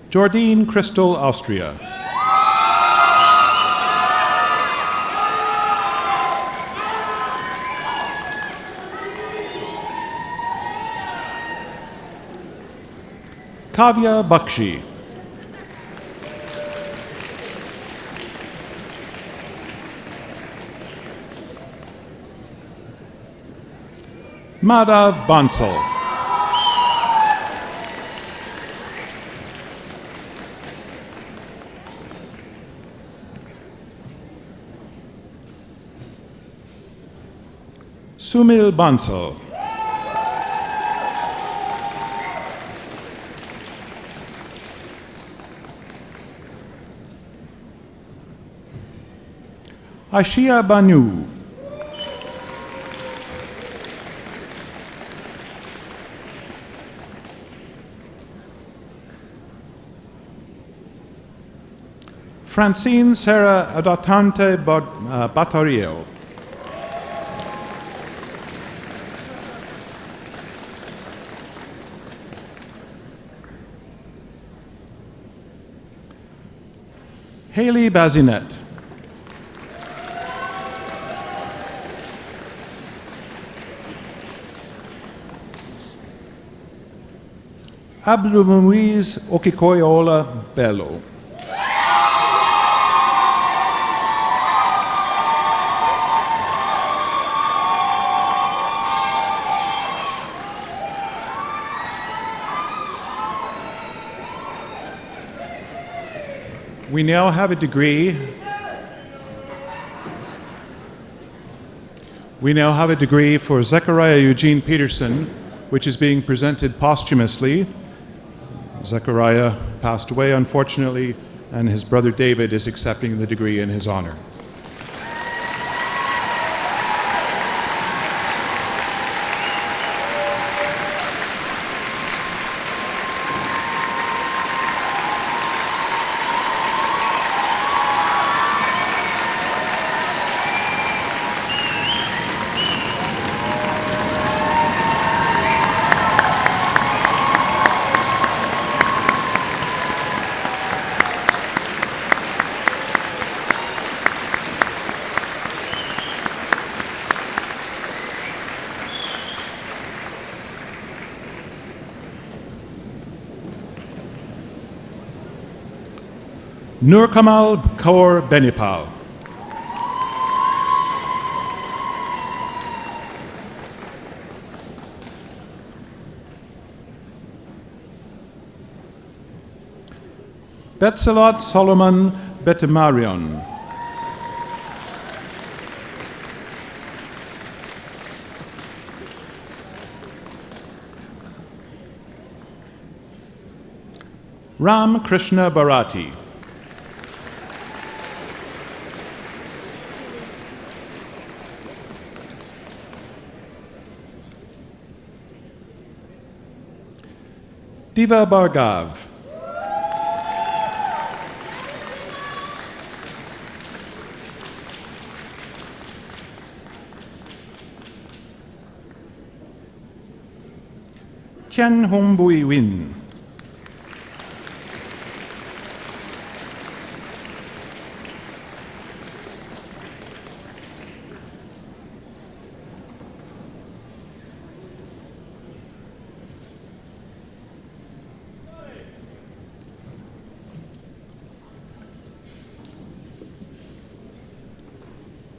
Jordine Crystal Austria. Kavya Bakshi. Madhav Bansal. Sumil Bansal. Ashia Banu. Francine Sarah Adatante Batario. Haley Bazinet. Abdulmuiz Okikoyola Bello. We now have a degree. We now have a degree for Zechariah Eugene Peterson, which is being presented posthumously. Zechariah passed away, unfortunately, and his brother David is accepting the degree in his honor. Nurkamal Kaur Benipal. Betsalot Solomon Betemarion. Ram Krishna Bharati. Diva Bhargav. Ken Hombui Win.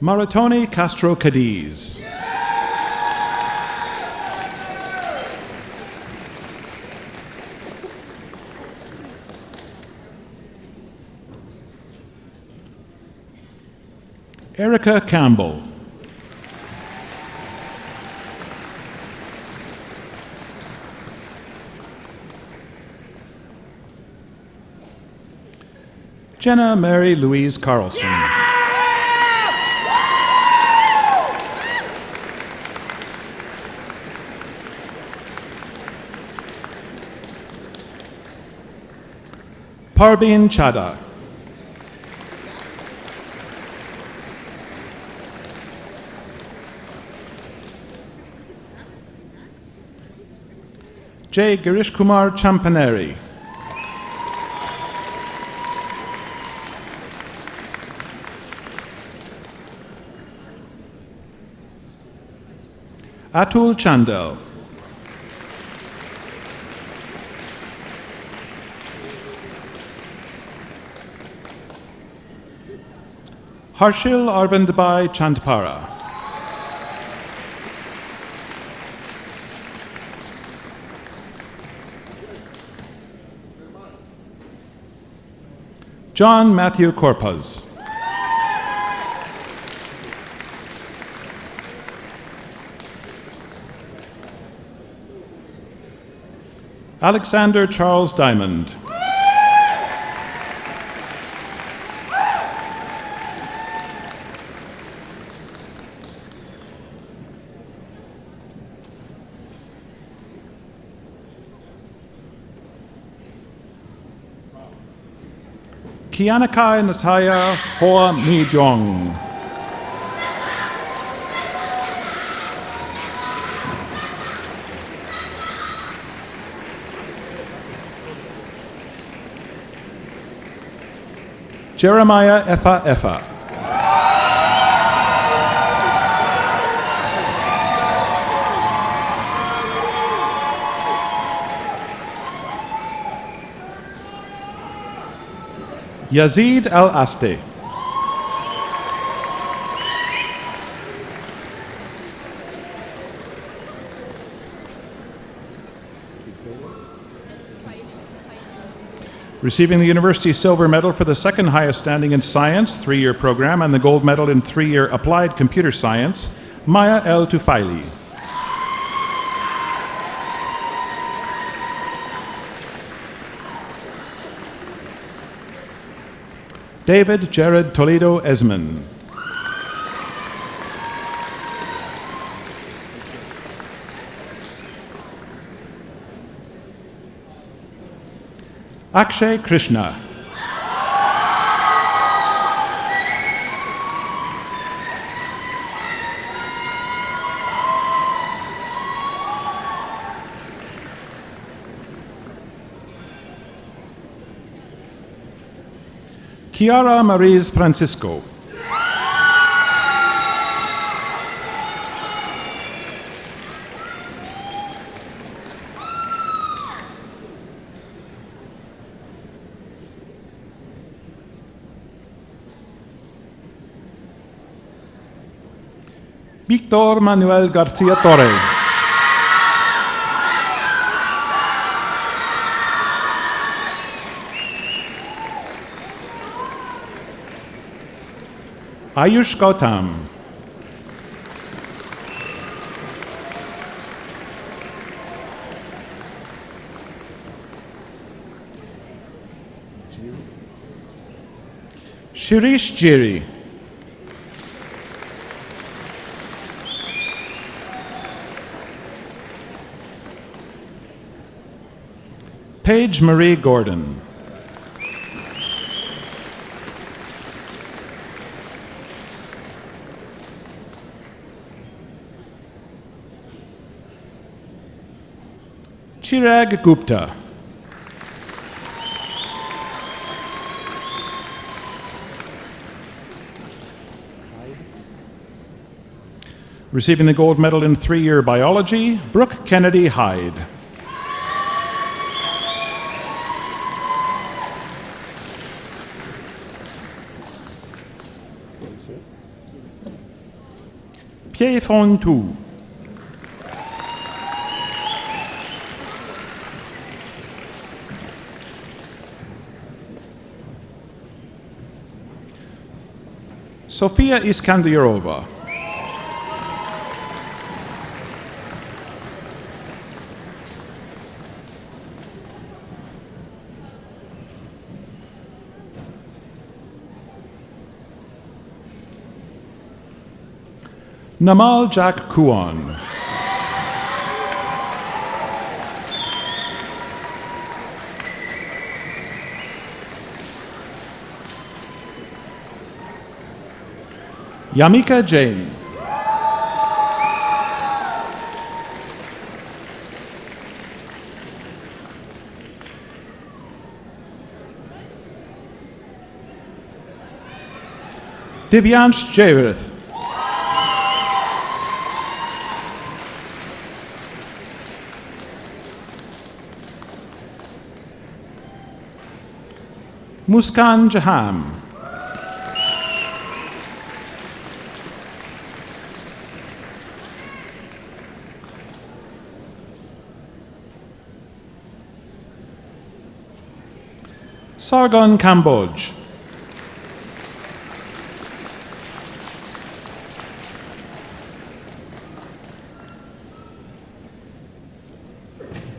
Maratoni Castro Cadiz. Erica Campbell. Jenna Mary Louise Carlson. Parbin Chada. J. Girish Kumar Champaneri. Atul Chandel. Harshil Arvindbai Chantpara. John Matthew Korpaz. Alexander Charles Diamond. Kianakai Natalia Hoa Mi Dong. Jeremiah Effa. Yazid Al-Aste. Receiving the University Silver Medal for the second highest standing in science, 3-year program, and the Gold Medal in 3-year applied computer science, Maya El Tufaili. David Jared Toledo Esman. Akshay Krishna. Chiara Marise Francisco. Victor Manuel Garcia Torres. Ayush Gautam. Shirish Giri. Paige Marie Gordon. Chirag Gupta. Receiving the gold medal in 3-year biology, Brooke Kennedy Hyde. Pie Phong Tu. Sofia Iskandirova. Namal Jack Kuon. Yamika Jain. Divyansh Jairith. Muskan Jaham. Sargon Cambodge.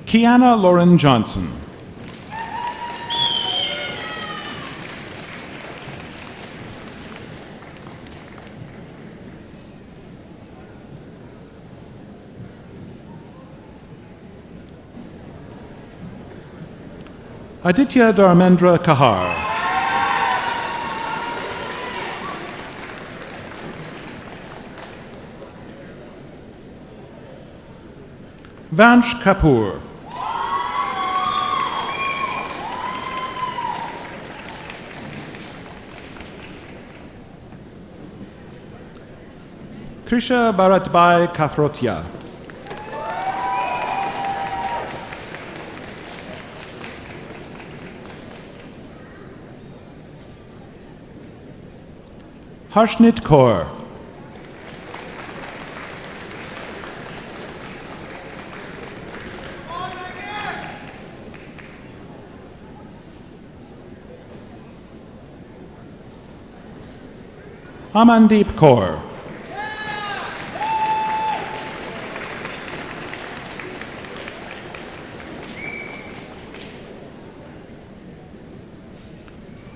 Kiana Lauren Johnson. Aditya Dharmendra Kahar. Vansh Kapoor. Krisha Bharatbhai Kathrotia. Harshnit Kaur. Amandeep Kaur.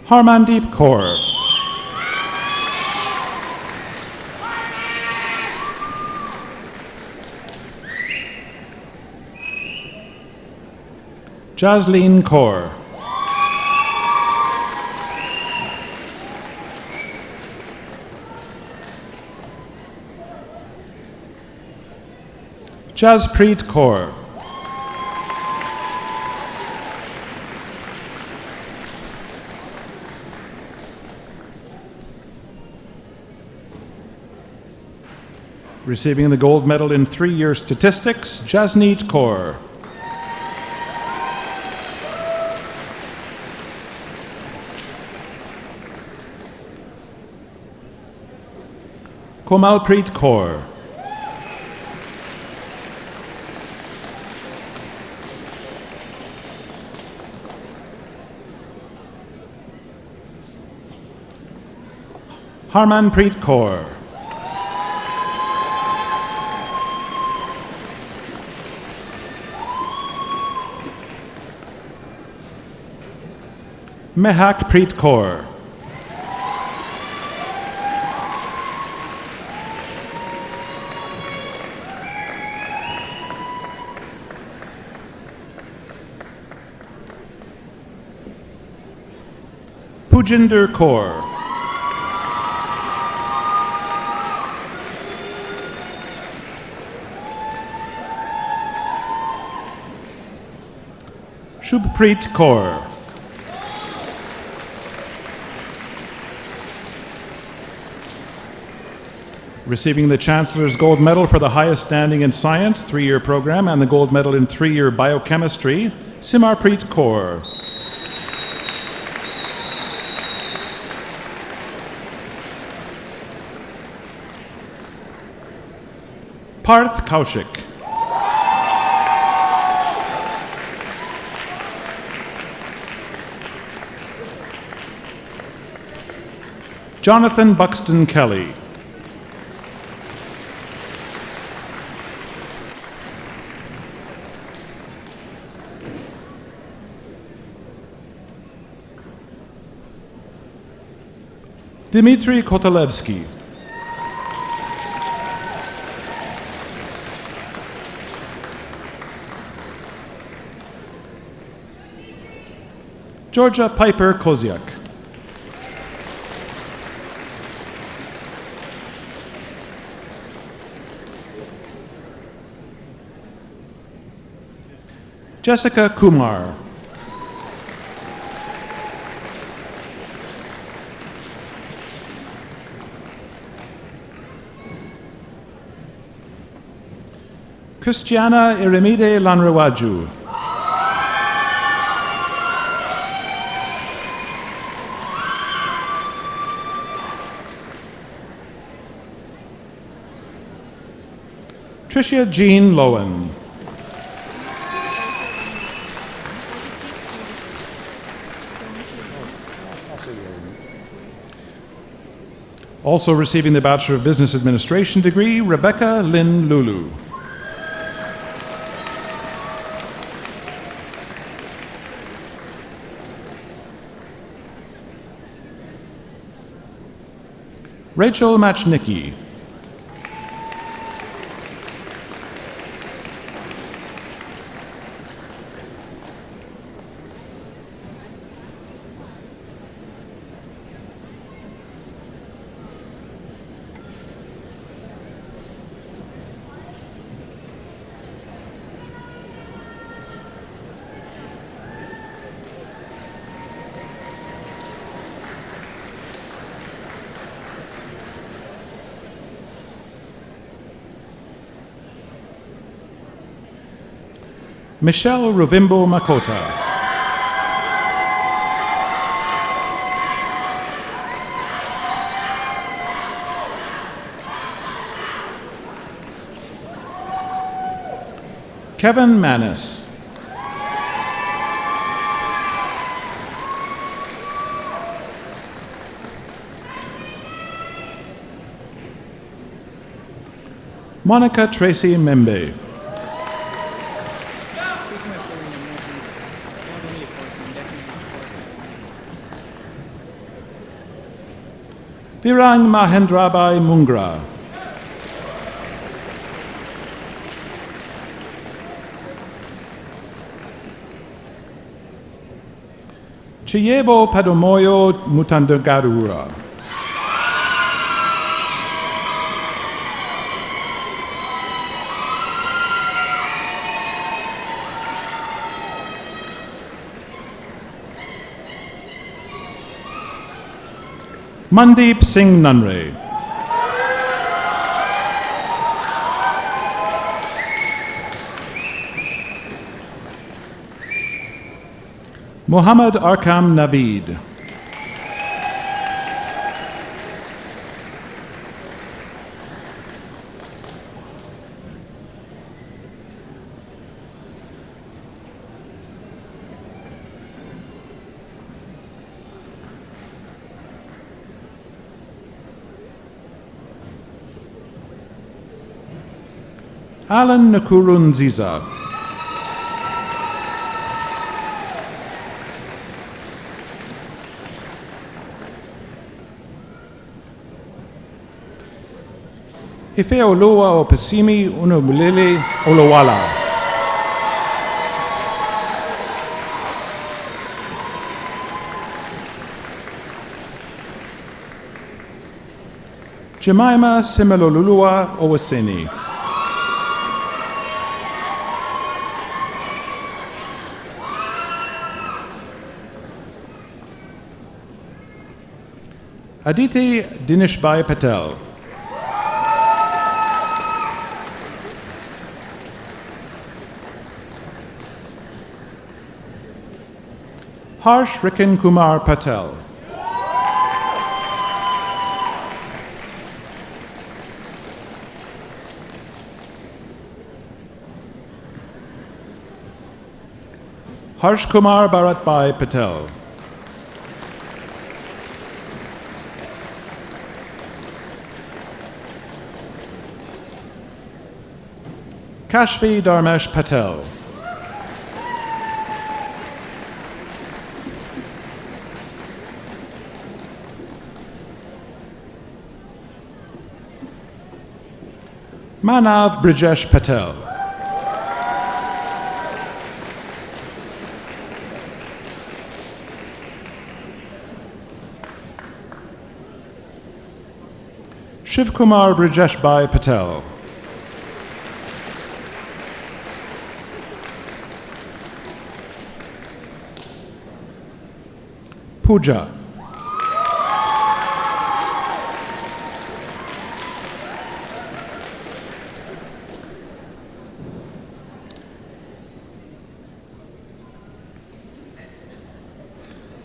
Harmandeep Kaur. Jasleen Kaur. Jaspreet Kaur. Receiving the gold medal in 3-year statistics, Jasneet Kaur. Komalpreet Kaur. Harmanpreet Kaur. Mehakpreet Kaur. Pujinder Kaur. Shubhpreet Kaur. Receiving the Chancellor's Gold Medal for the highest standing in science, 3-year program, and the Gold Medal in 3-year biochemistry, Simarpreet Kaur. Parth Kaushik. Jonathan Buxton Kelly. Dmitry Kotalevsky. Georgia Piper Koziak. Jessica Kumar. Christiana Irimide Lanrewaju. Tricia Jean Lowen. Also receiving the Bachelor of Business Administration degree, Rebecca Lynn Lulu. Rachel Machnicki. Michelle Rovimbo Makota. Kevin Manis. Monica Tracy Membe. Virang Mahendrabai Mungra. Chiyevo Padomoyo Mutandagarura. Mandeep Singh Nunray. Muhammad Arkam Naveed. Alan Nkurunziza. Ifeoluwa Opesimi Unumulele Olowala. Jemima Similolulua Owaseni. Aditi Dineshbhai Patel. Harsh Rikin Kumar Patel. Harsh Kumar Bharatbhai Patel. Kashvi Dharmesh Patel. Manav Brijesh Patel. Shivkumar Brijeshbhai Patel. Pooja.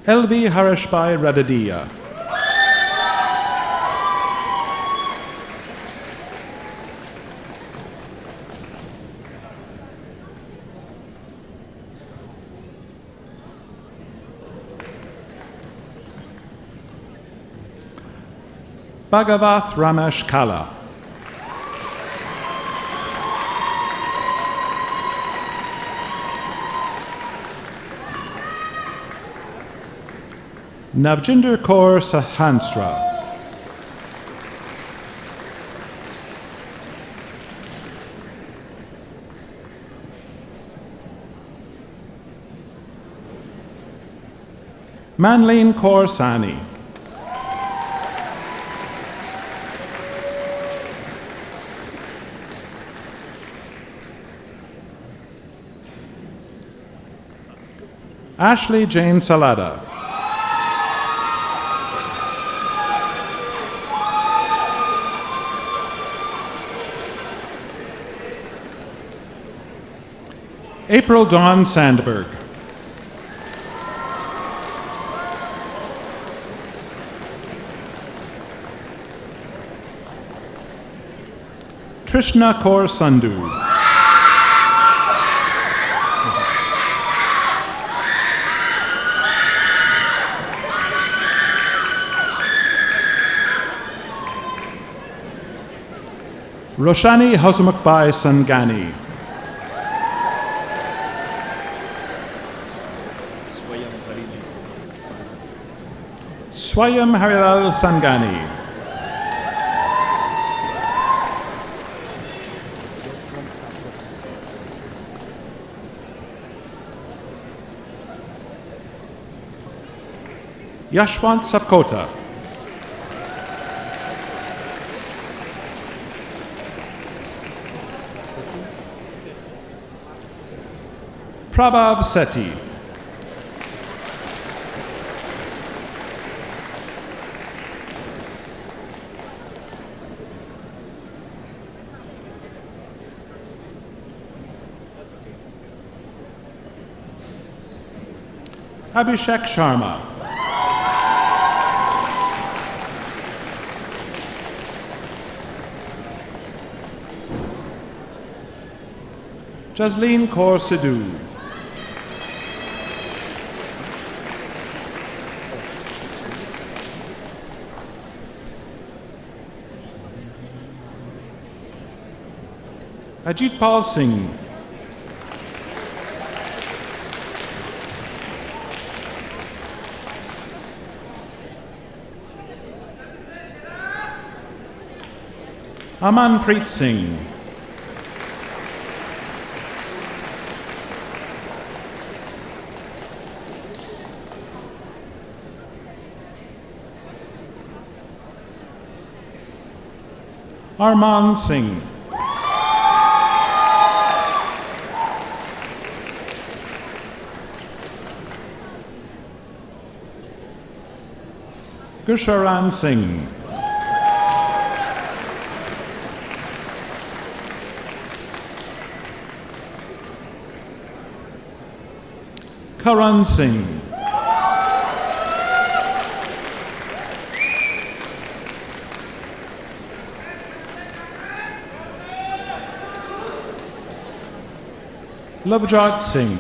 LV Harishbhai Radadiya. Bhagavath Ramesh Kala. Navjinder Kaur Sahanstra. Manleen Kaur Sani. Ashley Jane Salada. April Dawn Sandberg. Trishna Kaur Sandhu. Roshani Hazumukbai Sangani. Swayam Harilal Sangani. Yashwant Sapkota. Prabhav Sethi. Abhishek Sharma. Jasleen Kaur Sidhu. Ajit Pal Singh. Amanpreet Singh. Arman Singh. Gusharan Singh. Karan Singh. Lavjot Singh.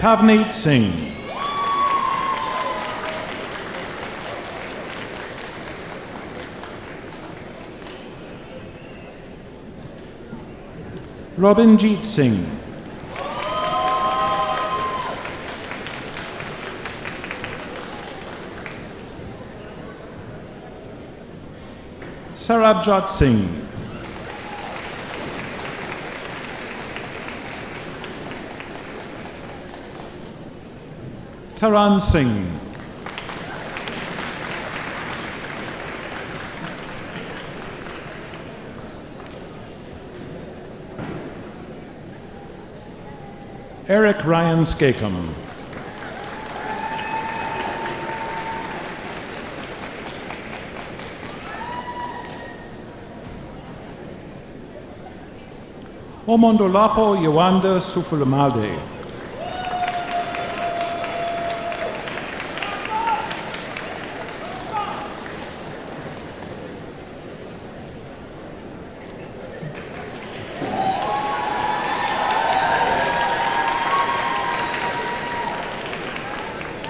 Pavneet Singh. Robinjeet Singh. Sarabjot Singh. Taran Singh. Eric Ryan Skakum. Omondolapo Yawanda Sufulamalde.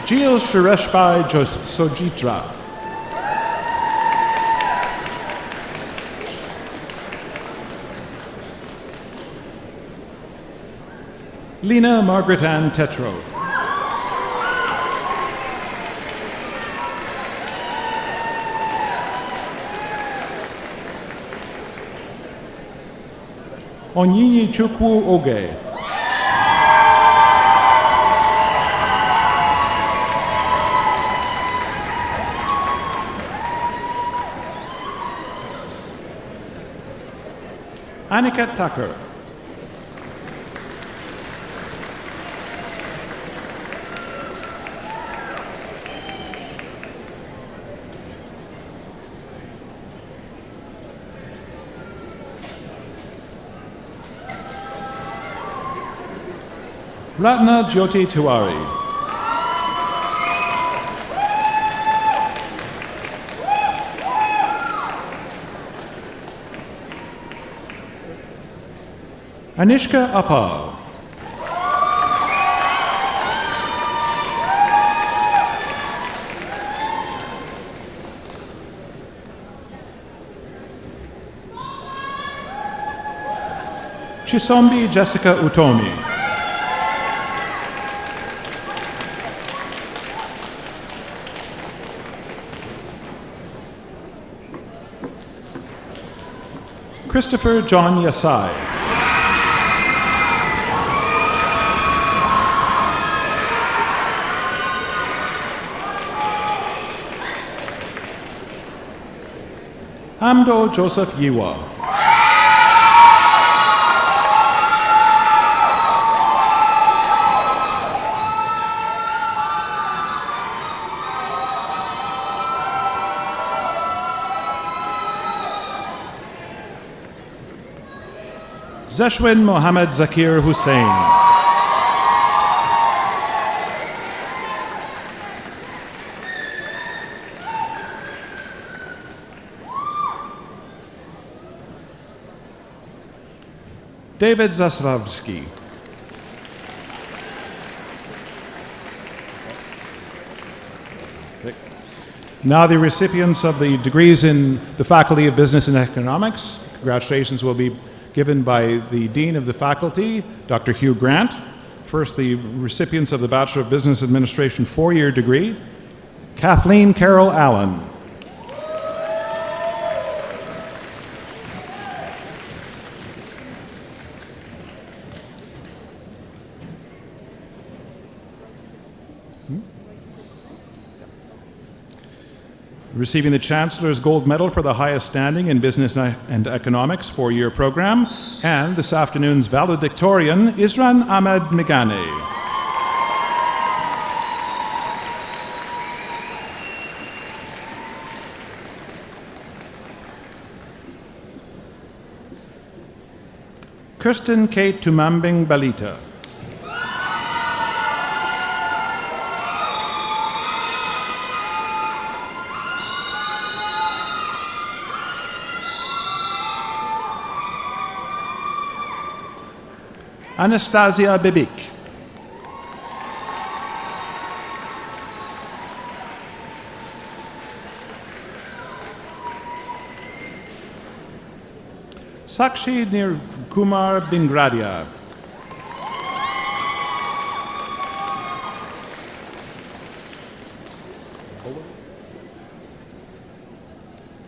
Jil Shureshbai Sojitra. Lena Margaret Ann Tetro. Onyinyi Chukwu Oge. Annika Tucker. Ratna Jyoti Tiwari. Anishka Apal. Chisombi Jessica Utomi. Christopher John Yasai. Amdo Joseph Yiwa. Zeshwin Mohammed Zakir Hussain. David Zaslavsky. Okay. Now the recipients of the degrees in the Faculty of Business and Economics. Congratulations will be given by the Dean of the Faculty, Dr. Hugh Grant. First, the recipients of the Bachelor of Business Administration 4-year degree, Kathleen Carroll Allen. Receiving the Chancellor's Gold Medal for the highest standing in Business and Economics 4-year program, and this afternoon's valedictorian, Isran Ahmed Megane. Kirsten Kate Tumambing Balita. Anastasia Bibik. Sakshi Nirkumar Bingradia.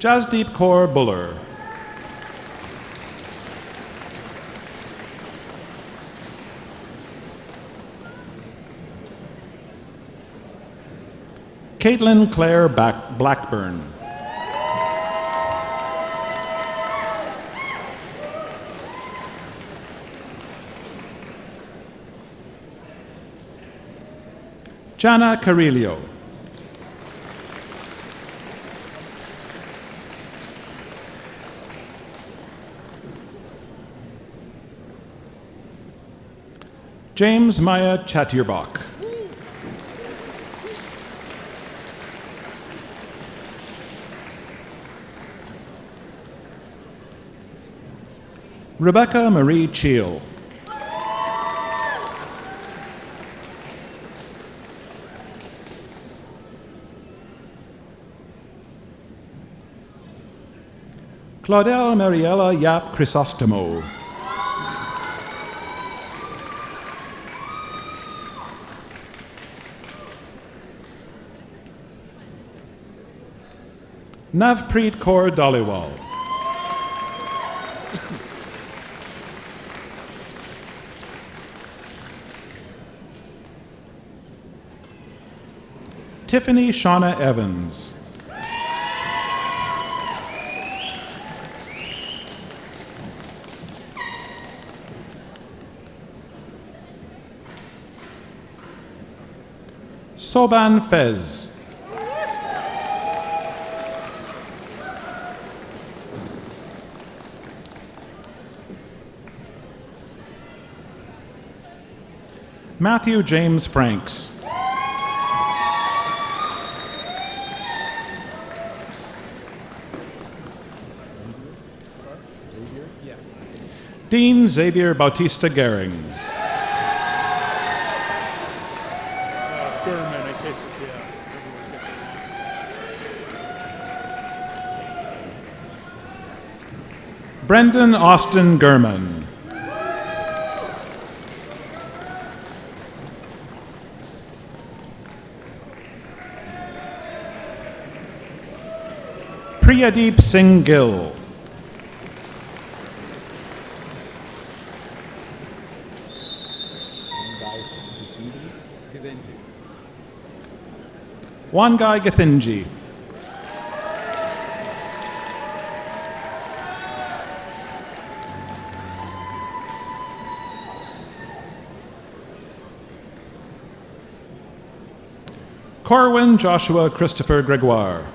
Jasdeep Kaur Buller. Caitlin Claire Blackburn. Jana Carillo. James Maya Chatirbach. Rebecca Marie Cheel. Claudel Mariella Yap Chrysostomo. Navpreet Kaur Dhaliwal. Tiffany Shauna Evans. Soban Fez. Matthew James Franks. Dean Xavier Bautista Gehring. Brendan Austin Gurman. Priyadeep Singh Gill. Wangai Gathinji. Corwin Joshua Christopher Gregoire.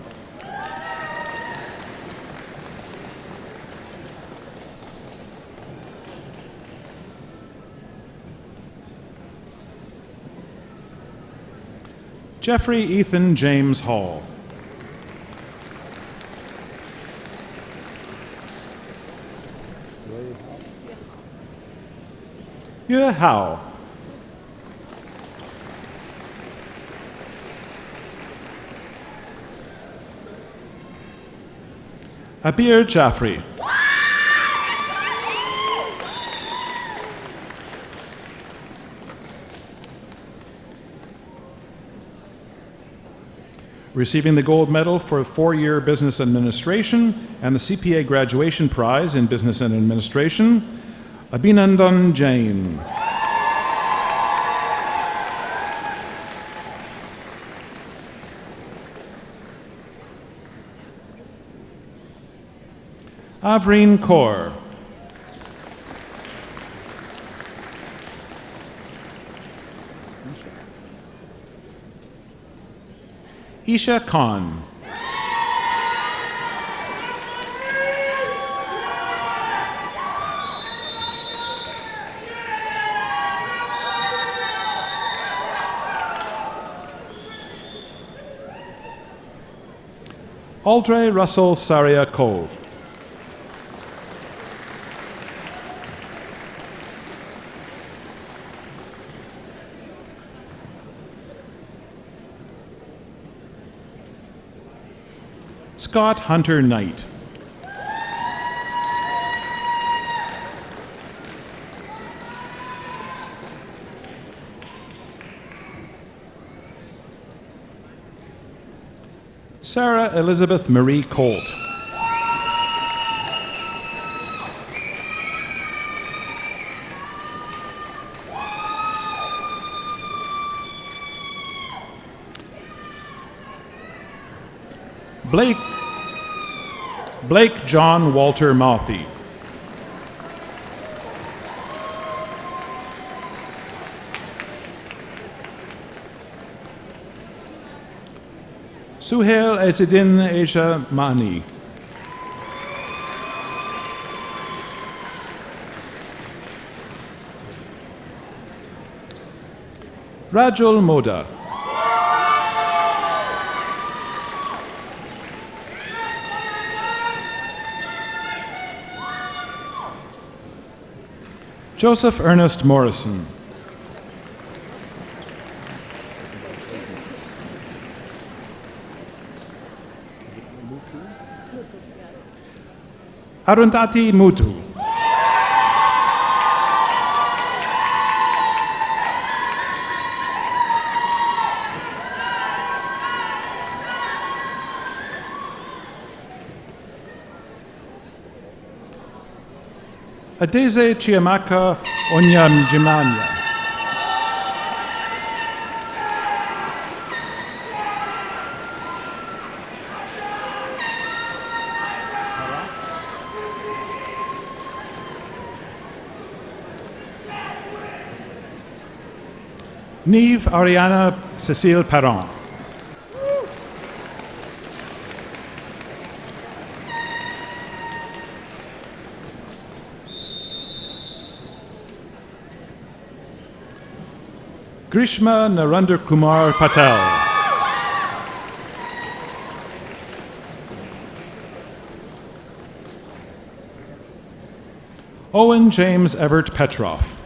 Jeffrey Ethan James Hall. Yue Hao. Abir Jaffrey. Receiving the gold medal for 4-year business administration and the CPA graduation prize in business and administration, Abhinandan Jain. Avreen Kaur. Isha Khan. Aldre Russell Saria Cole. Scott Hunter Knight. Sarah Elizabeth Marie Colt. Blake John Walter Mothy. Suhail Ezedin Asia Mani. Rajul Moda. Joseph Ernest Morrison. Arundhati Mutu. Adeze Chiamaka Onyamjimanya. Nive Ariana Cecile Perron. Grishma Narendra Kumar Patel. Owen James Everett Petroff.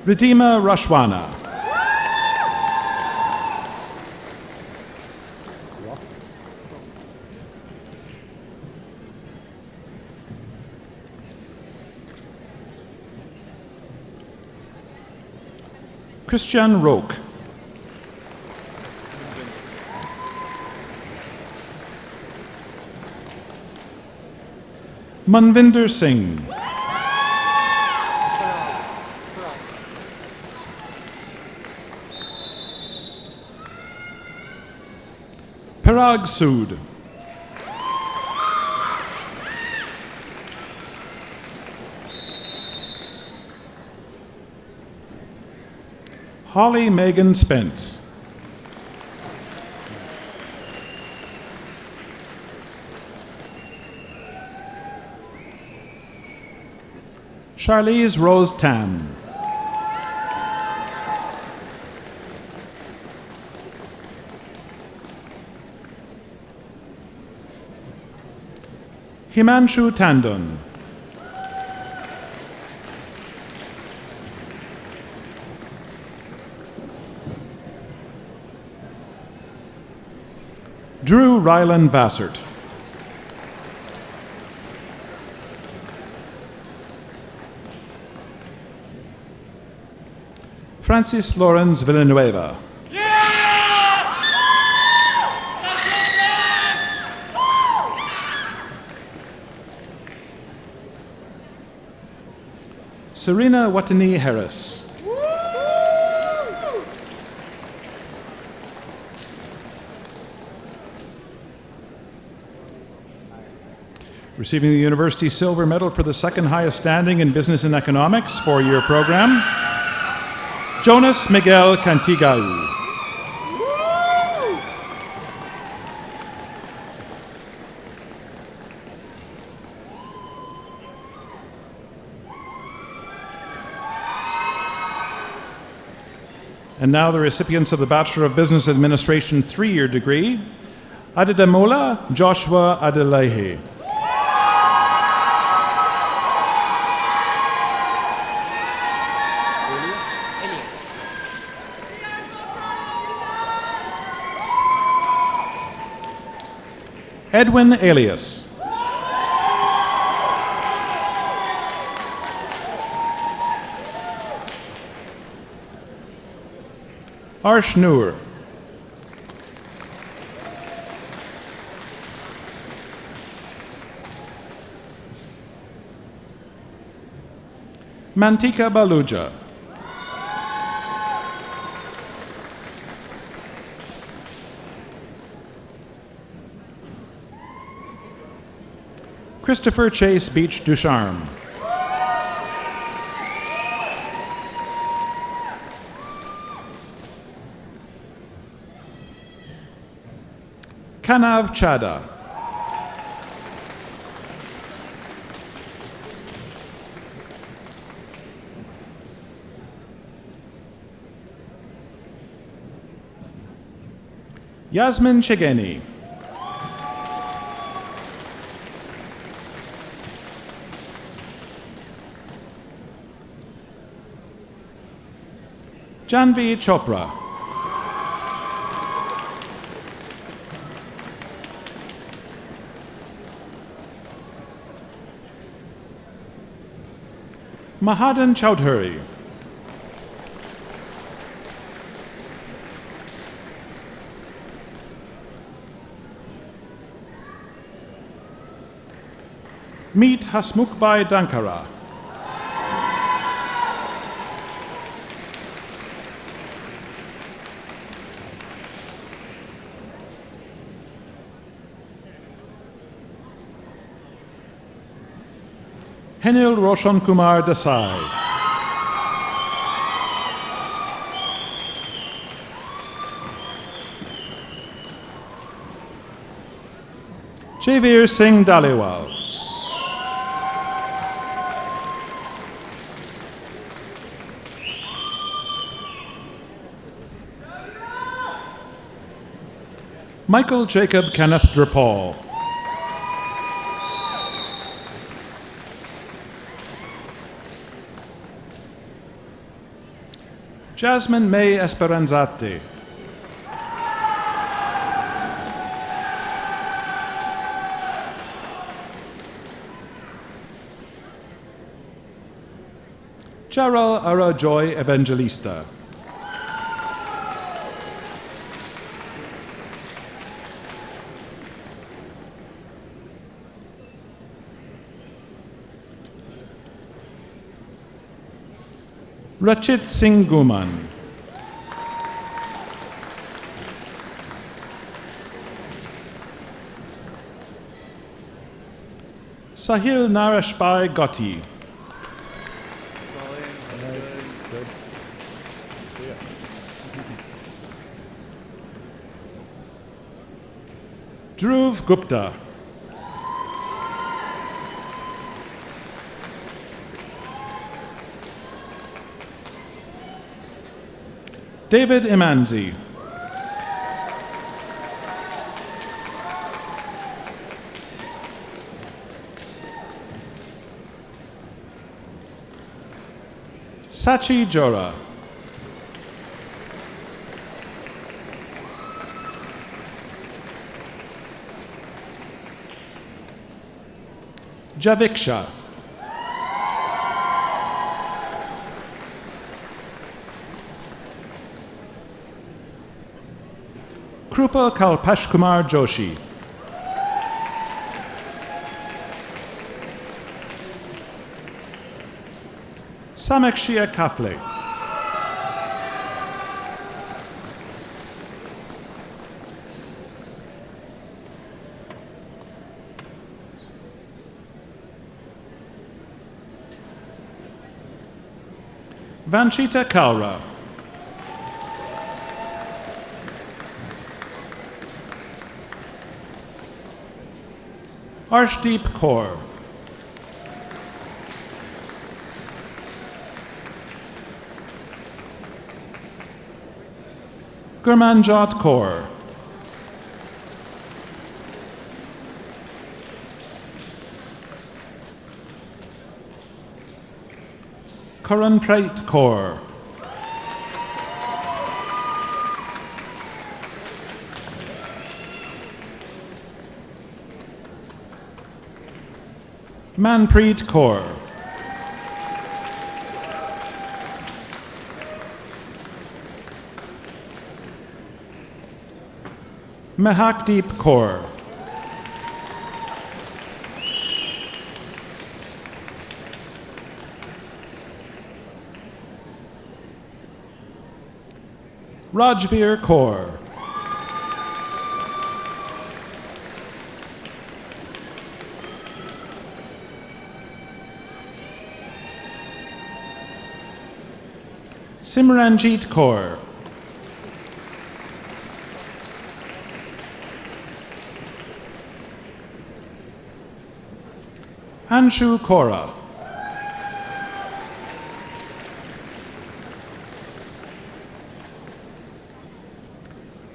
Ridima Rashwana. Christian Roque. Manvinder Singh. Parag Sood. Holly Megan Spence. Charlize Rose Tam. Himanshu Tandon. Drew Ryland Vassert. Francis Lawrence Villanueva. Serena Watani Harris. Receiving the University Silver Medal for the second highest standing in Business and Economics, four-year program, Jonas Miguel Cantigau. And now the recipients of the Bachelor of Business Administration three-year degree, Adedamola Joshua Adelaide. Edwin Alias. Arsh Noor. Mantika Baluja. Christopher Chase Beach Ducharme. Kanav Chada. Yasmin Chegeni. Janvi Chopra. Mahadan Chowdhury. Meet Hasmukbai Dankara. Henil Roshan Kumar Desai. Javir Singh Daliwal. Michael Jacob Kenneth Drapal. Jasmine May Esperanzati. Charal Arajoy Evangelista. Rachit Singh Guman. Sahil Narashbai Gotti. Dhruv Gupta. David Imanzi. Sachi Jora. Javiksha. Krupa Kalpashkumar Joshi. Samakshia Kafle. Vanchita Kaura. Arshdeep Kaur. Gurmanjot Kaur. Karanprait Kaur. Manpreet Kaur. Mehakdeep Kaur. Rajveer Kaur. Simranjeet Kaur. Anshu Kora.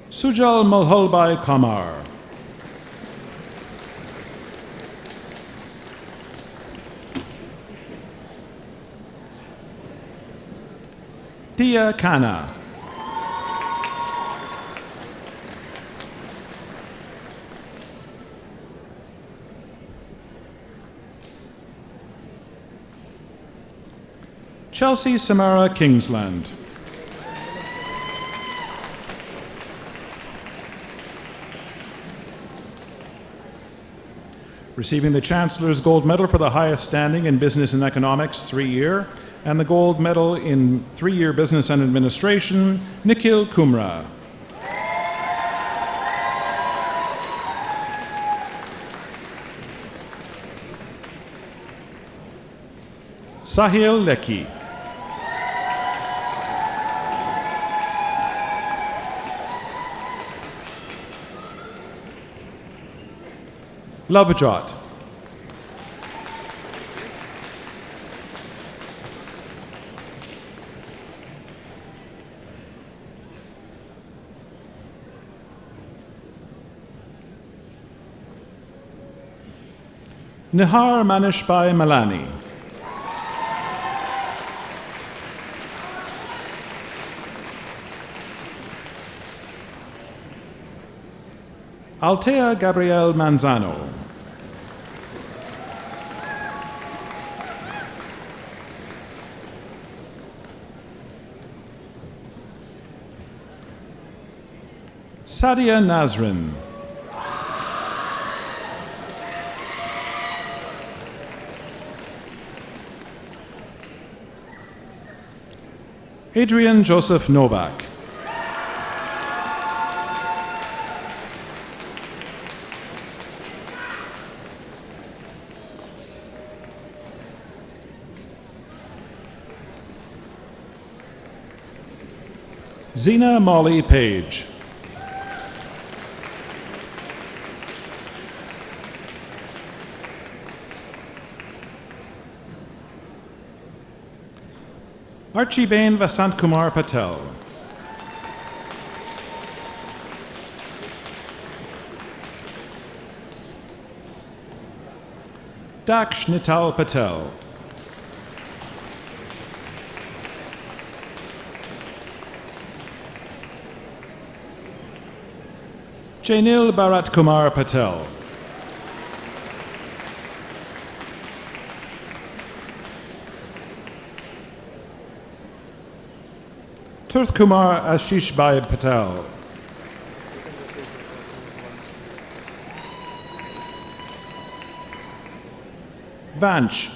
Sujal Malholbai Kamar. Tia Khanna. Chelsea Samara Kingsland. Receiving the Chancellor's Gold Medal for the highest standing in Business and Economics 3-year, and the Gold Medal in 3-year Business and Administration, Nikhil Kumra. Sahil Lekhi. Lavajot. Nihar Manishbai Malani. Altea Gabriel Manzano. Sadia Nazrin. Adrian Joseph Novak. Zena Molly Page. Archibane Vasant Kumar Patel. Daksh Nital Patel. Jainil Bharat Kumar Patel. Tirth Kumar Ashish Bhai Patel. Vanch.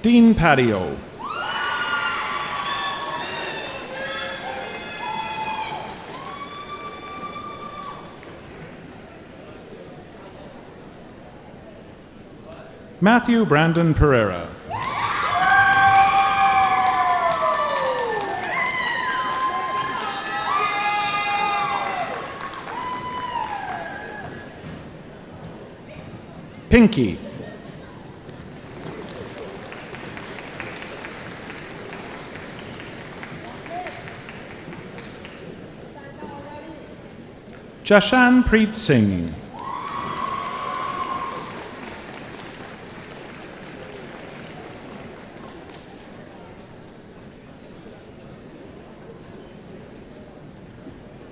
Dean Patio. Matthew Brandon Pereira. Pinky. Jashan Preet Singh.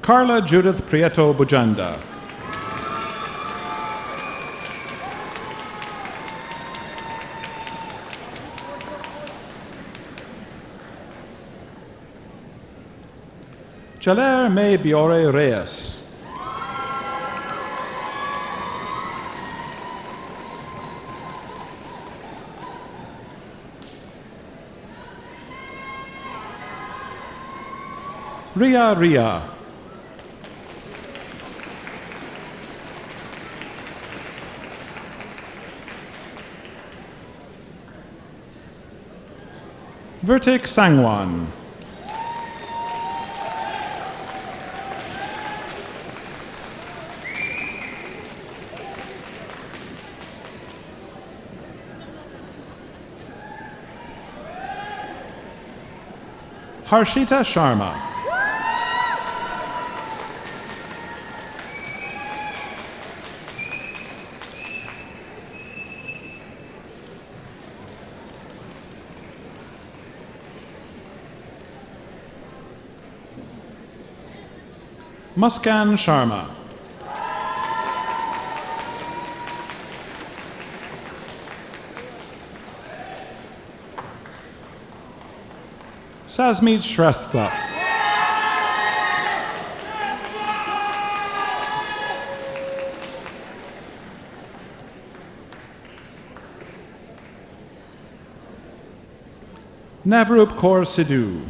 Carla Judith Prieto Bujanda. Jaler May Biore Reyes. Ria Ria. Vertik Sangwan. Harshita Sharma. Muskan Sharma. Sasmeet Shrestha. Navroop Kaur Sidhu.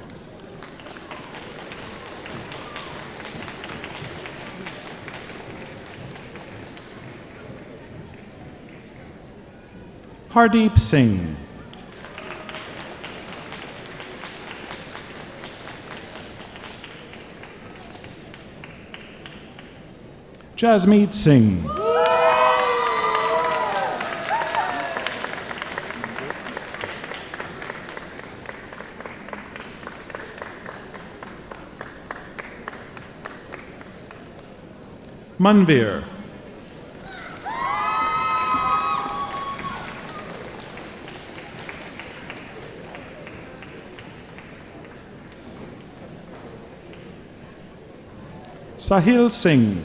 Hardeep Singh. Jasmeet Singh. Manvir. Sahil Singh.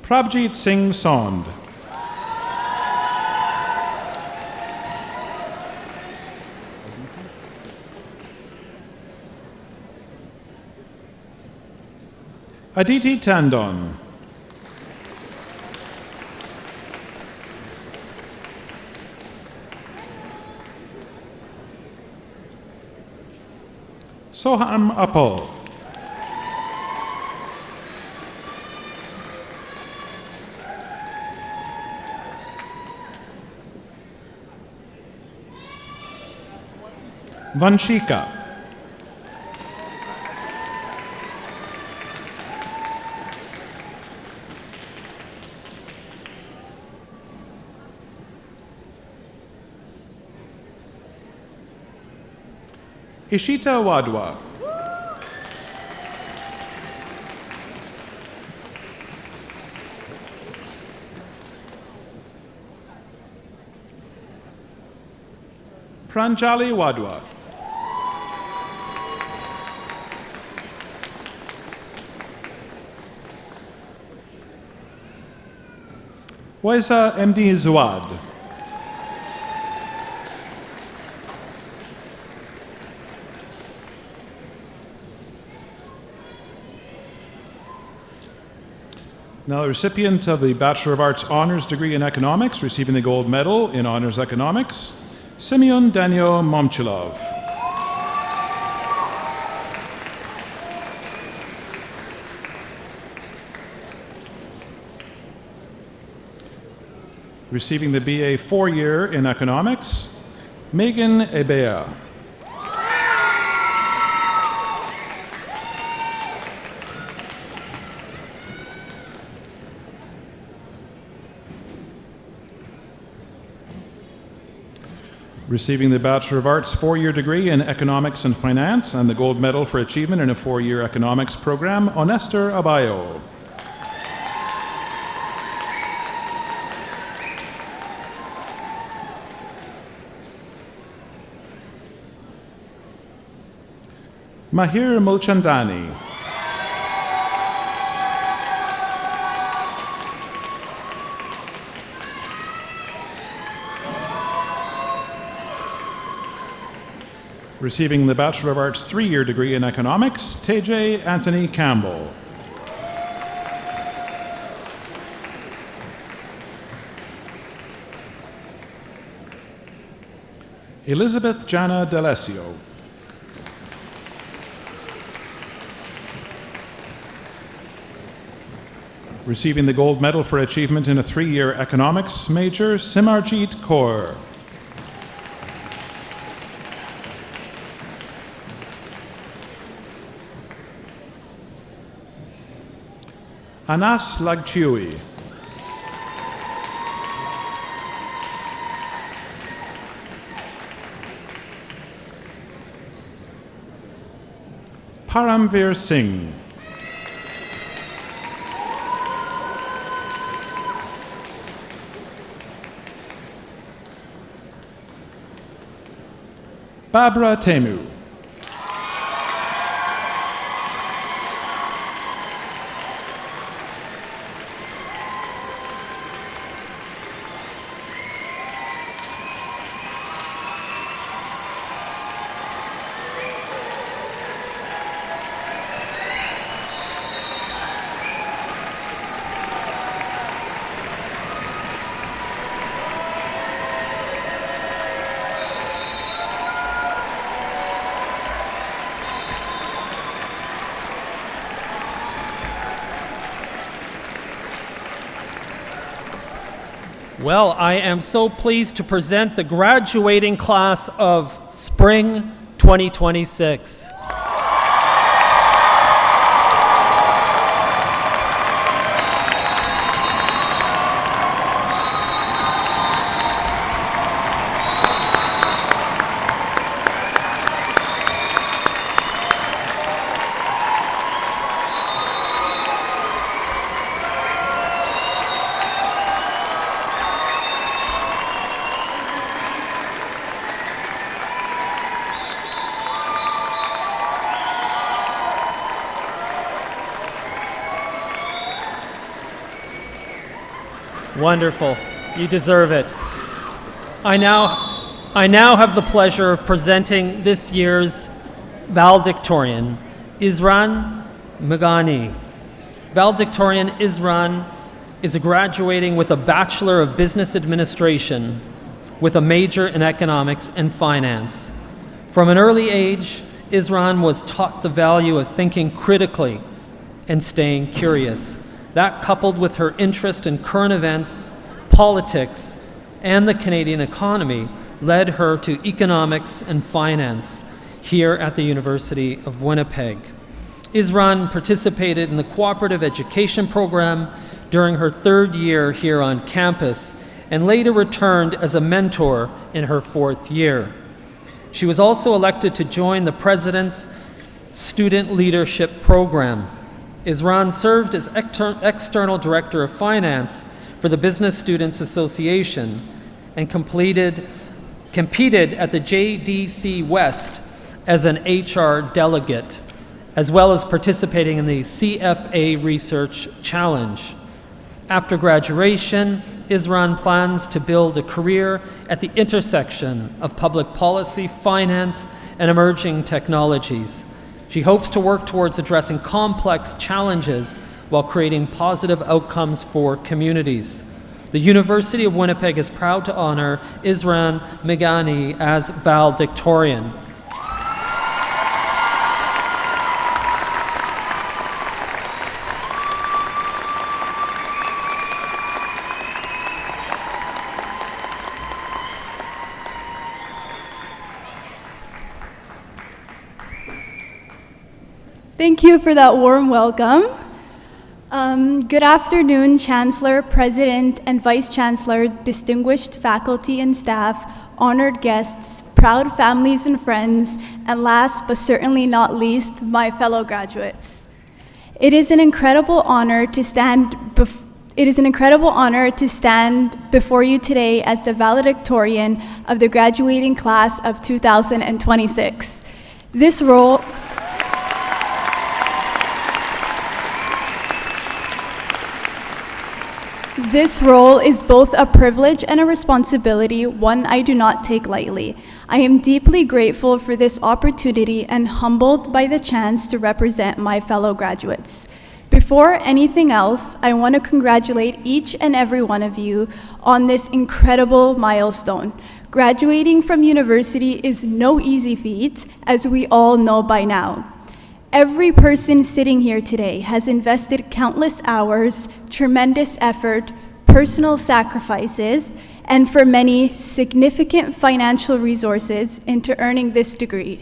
Prabjit Singh Sond. Aditi Tandon. Soham Apol. Vanshika. Ishita Wadwa. Pranjali Wadwa. Waisa MD Zuad. Now, the recipient of the Bachelor of Arts Honours degree in Economics, receiving the gold medal in Honours Economics, Simeon Daniel Momchilov. Receiving the BA 4-year in Economics, Megan Ebea. Receiving the Bachelor of Arts 4-year degree in Economics and Finance and the gold medal for achievement in a 4-year economics program, Onester Abayo. Mahir Mulchandani. Receiving the Bachelor of Arts 3-year degree in Economics, Teje Anthony Campbell. Elizabeth Jana D'Alessio. Receiving the gold medal for achievement in a 3-year economics major, Simarjeet Kaur. Anas Lagchiui. Paramveer Singh. Babra Temu. Well, I am so pleased to present the graduating class of Spring 2026. Wonderful. You deserve it. I now have the pleasure of presenting this year's valedictorian, Isran Megani. Valedictorian Isran is graduating with a Bachelor of Business Administration with a major in economics and finance. From an early age, Isran was taught the value of thinking critically and staying curious. That, coupled with her interest in current events, politics, and the Canadian economy, led her to economics and finance here at the University of Winnipeg. Isran participated in the cooperative education program during her third year here on campus and later returned as a mentor in her fourth year. She was also elected to join the President's Student Leadership Program. Isran served as External Director of Finance for the Business Students Association and competed at the JDC West as an HR delegate, as well as participating in the CFA Research Challenge. After graduation, Isran plans to build a career at the intersection of public policy, finance, and emerging technologies. She hopes to work towards addressing complex challenges while creating positive outcomes for communities. The University of Winnipeg is proud to honor Isran Megani as valedictorian. Thank you for that warm welcome. Good afternoon, Chancellor, President, and Vice Chancellor, distinguished faculty and staff, honored guests, proud families and friends, and last but certainly not least, my fellow graduates. It is an incredible honor to stand before you today as the valedictorian of the graduating class of 2026. This role is both a privilege and a responsibility, one I do not take lightly. I am deeply grateful for this opportunity and humbled by the chance to represent my fellow graduates. Before anything else, I want to congratulate each and every one of you on this incredible milestone. Graduating from university is no easy feat, as we all know by now. Every person sitting here today has invested countless hours, tremendous effort, personal sacrifices, and for many, significant financial resources into earning this degree.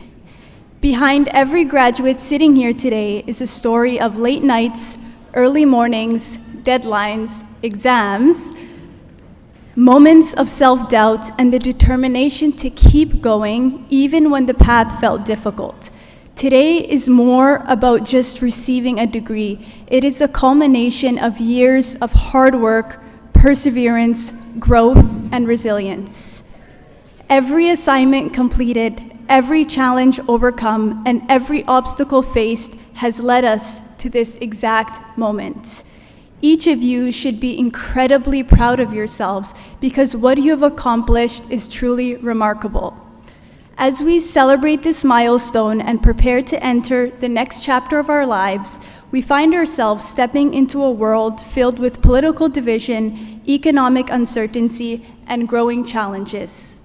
Behind every graduate sitting here today is a story of late nights, early mornings, deadlines, exams, moments of self-doubt, and the determination to keep going even when the path felt difficult. Today is more about just receiving a degree. It is a culmination of years of hard work, perseverance, growth, and resilience. Every assignment completed, every challenge overcome and every obstacle faced has led us to this exact moment. Each of you should be incredibly proud of yourselves because what you have accomplished is truly remarkable. As we celebrate this milestone and prepare to enter the next chapter of our lives, we find ourselves stepping into a world filled with political division, economic uncertainty, and growing challenges.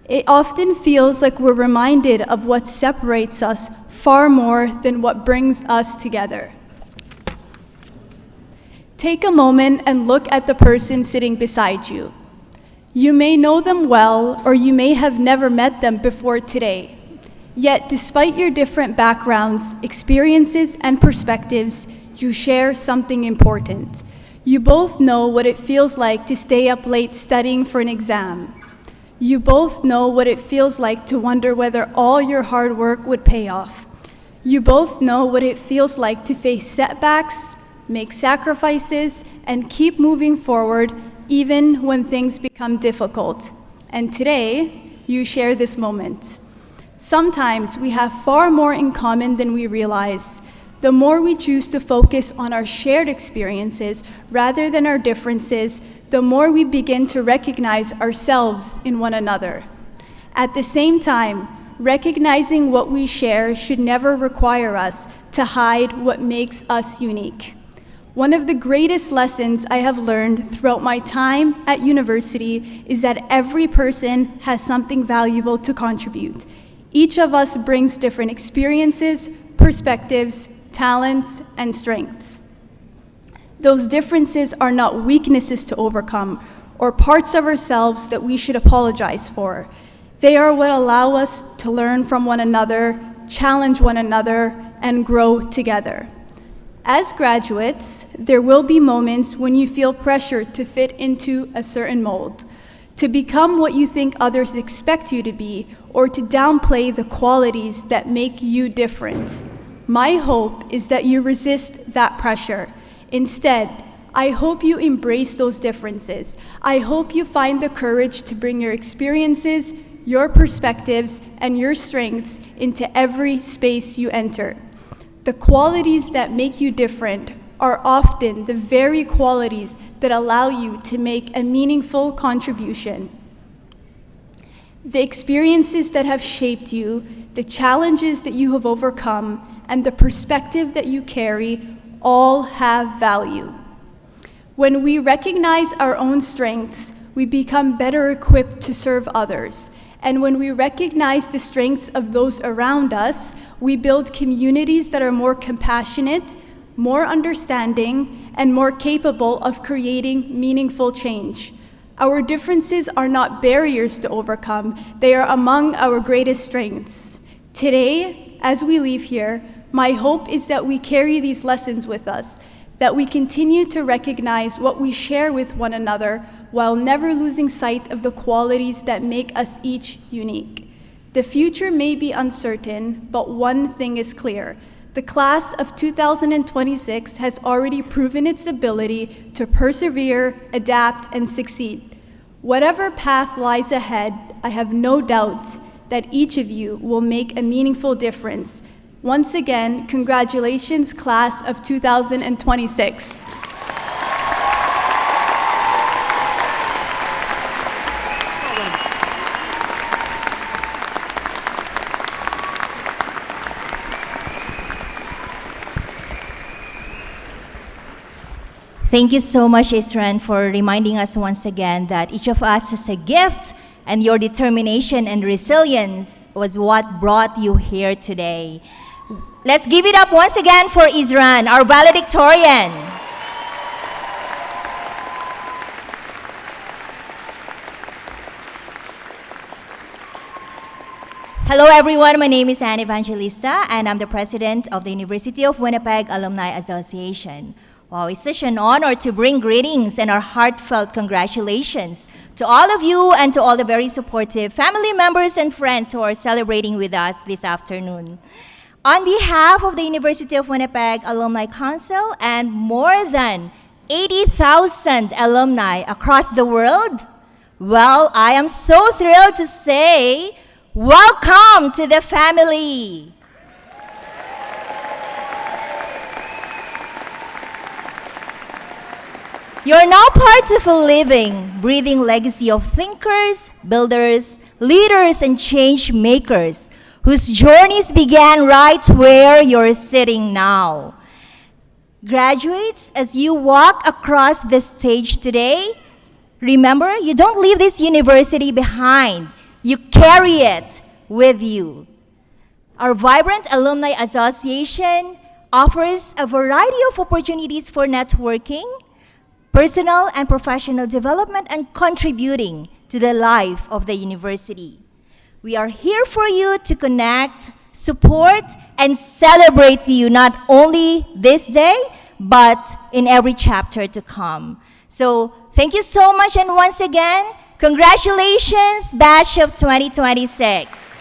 It often feels like we're reminded of what separates us far more than what brings us together. Take a moment and look at the person sitting beside you. You may know them well, or you may have never met them before today. Yet, despite your different backgrounds, experiences, and perspectives, you share something important. You both know what it feels like to stay up late studying for an exam. You both know what it feels like to wonder whether all your hard work would pay off. You both know what it feels like to face setbacks, make sacrifices, and keep moving forward even when things become difficult. And today, you share this moment. Sometimes we have far more in common than we realize. The more we choose to focus on our shared experiences rather than our differences, the more we begin to recognize ourselves in one another. At the same time, recognizing what we share should never require us to hide what makes us unique. One of the greatest lessons I have learned throughout my time at university is that every person has something valuable to contribute. Each of us brings different experiences, perspectives, talents, and strengths. Those differences are not weaknesses to overcome or parts of ourselves that we should apologize for. They are what allow us to learn from one another, challenge one another, and grow together. As graduates, there will be moments when you feel pressure to fit into a certain mold, to become what you think others expect you to be, or to downplay the qualities that make you different. My hope is that you resist that pressure. Instead, I hope you embrace those differences. I hope you find the courage to bring your experiences, your perspectives, and your strengths into every space you enter. The qualities that make you different are often the very qualities that allow you to make a meaningful contribution. The experiences that have shaped you, the challenges that you have overcome, and the perspective that you carry all have value. When we recognize our own strengths, we become better equipped to serve others. And when we recognize the strengths of those around us, we build communities that are more compassionate, more understanding, and more capable of creating meaningful change. Our differences are not barriers to overcome, they are among our greatest strengths. Today, as we leave here, my hope is that we carry these lessons with us, that we continue to recognize what we share with one another while never losing sight of the qualities that make us each unique. The future may be uncertain, but one thing is clear. The class of 2026 has already proven its ability to persevere, adapt, and succeed. Whatever path lies ahead, I have no doubt that each of you will make a meaningful difference. Once again, congratulations, class of 2026. Thank you so much, Isran, for reminding us once again that each of us has a gift, and your determination and resilience was what brought you here today. Let's give it up once again for Isran, our valedictorian. Hello everyone, my name is Anne Evangelista and I'm the president of the University of Winnipeg Alumni Association. Wow, it's such an honor to bring greetings and our heartfelt congratulations to all of you and to all the very supportive family members and friends who are celebrating with us this afternoon. On behalf of the University of Winnipeg Alumni Council and more than 80,000 alumni across the world, well, I am so thrilled to say Welcome to the family. You're now part of a living, breathing legacy of thinkers, builders, leaders, and change makers whose journeys began right where you're sitting now. Graduates, as you walk across the stage today, remember, you don't leave this university behind. You carry it with you. Our vibrant Alumni Association offers a variety of opportunities for networking, personal and professional development, and contributing to the life of the university. We are here for you to connect, support, and celebrate you not only this day, but in every chapter to come. So thank you so much, and once again, congratulations, batch of 2026.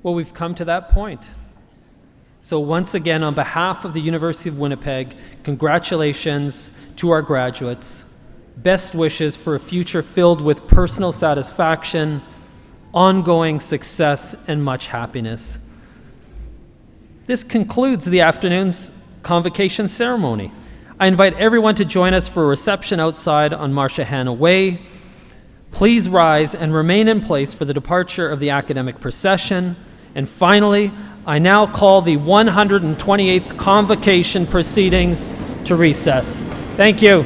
Well, we've come to that point. So once again, on behalf of the University of Winnipeg, congratulations to our graduates. Best wishes for a future filled with personal satisfaction, ongoing success, and much happiness. This concludes the afternoon's Convocation ceremony. I invite everyone to join us for a reception outside on Marcia Hanna Way. Please rise and remain in place for the departure of the academic procession. And finally, I now call the 128th Convocation proceedings to recess. Thank you.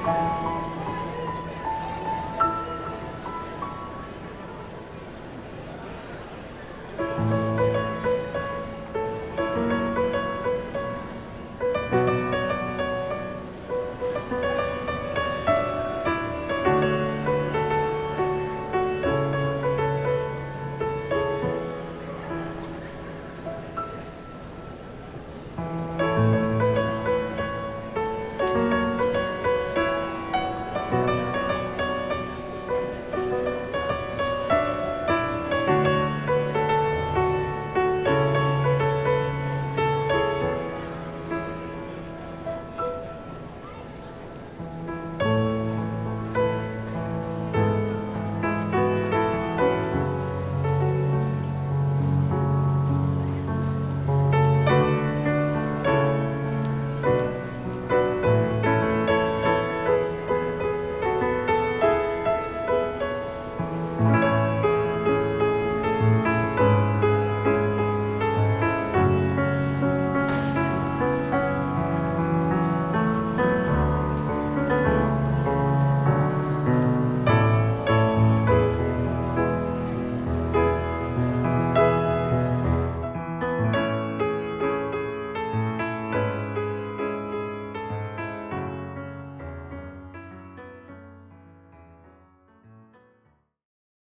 you.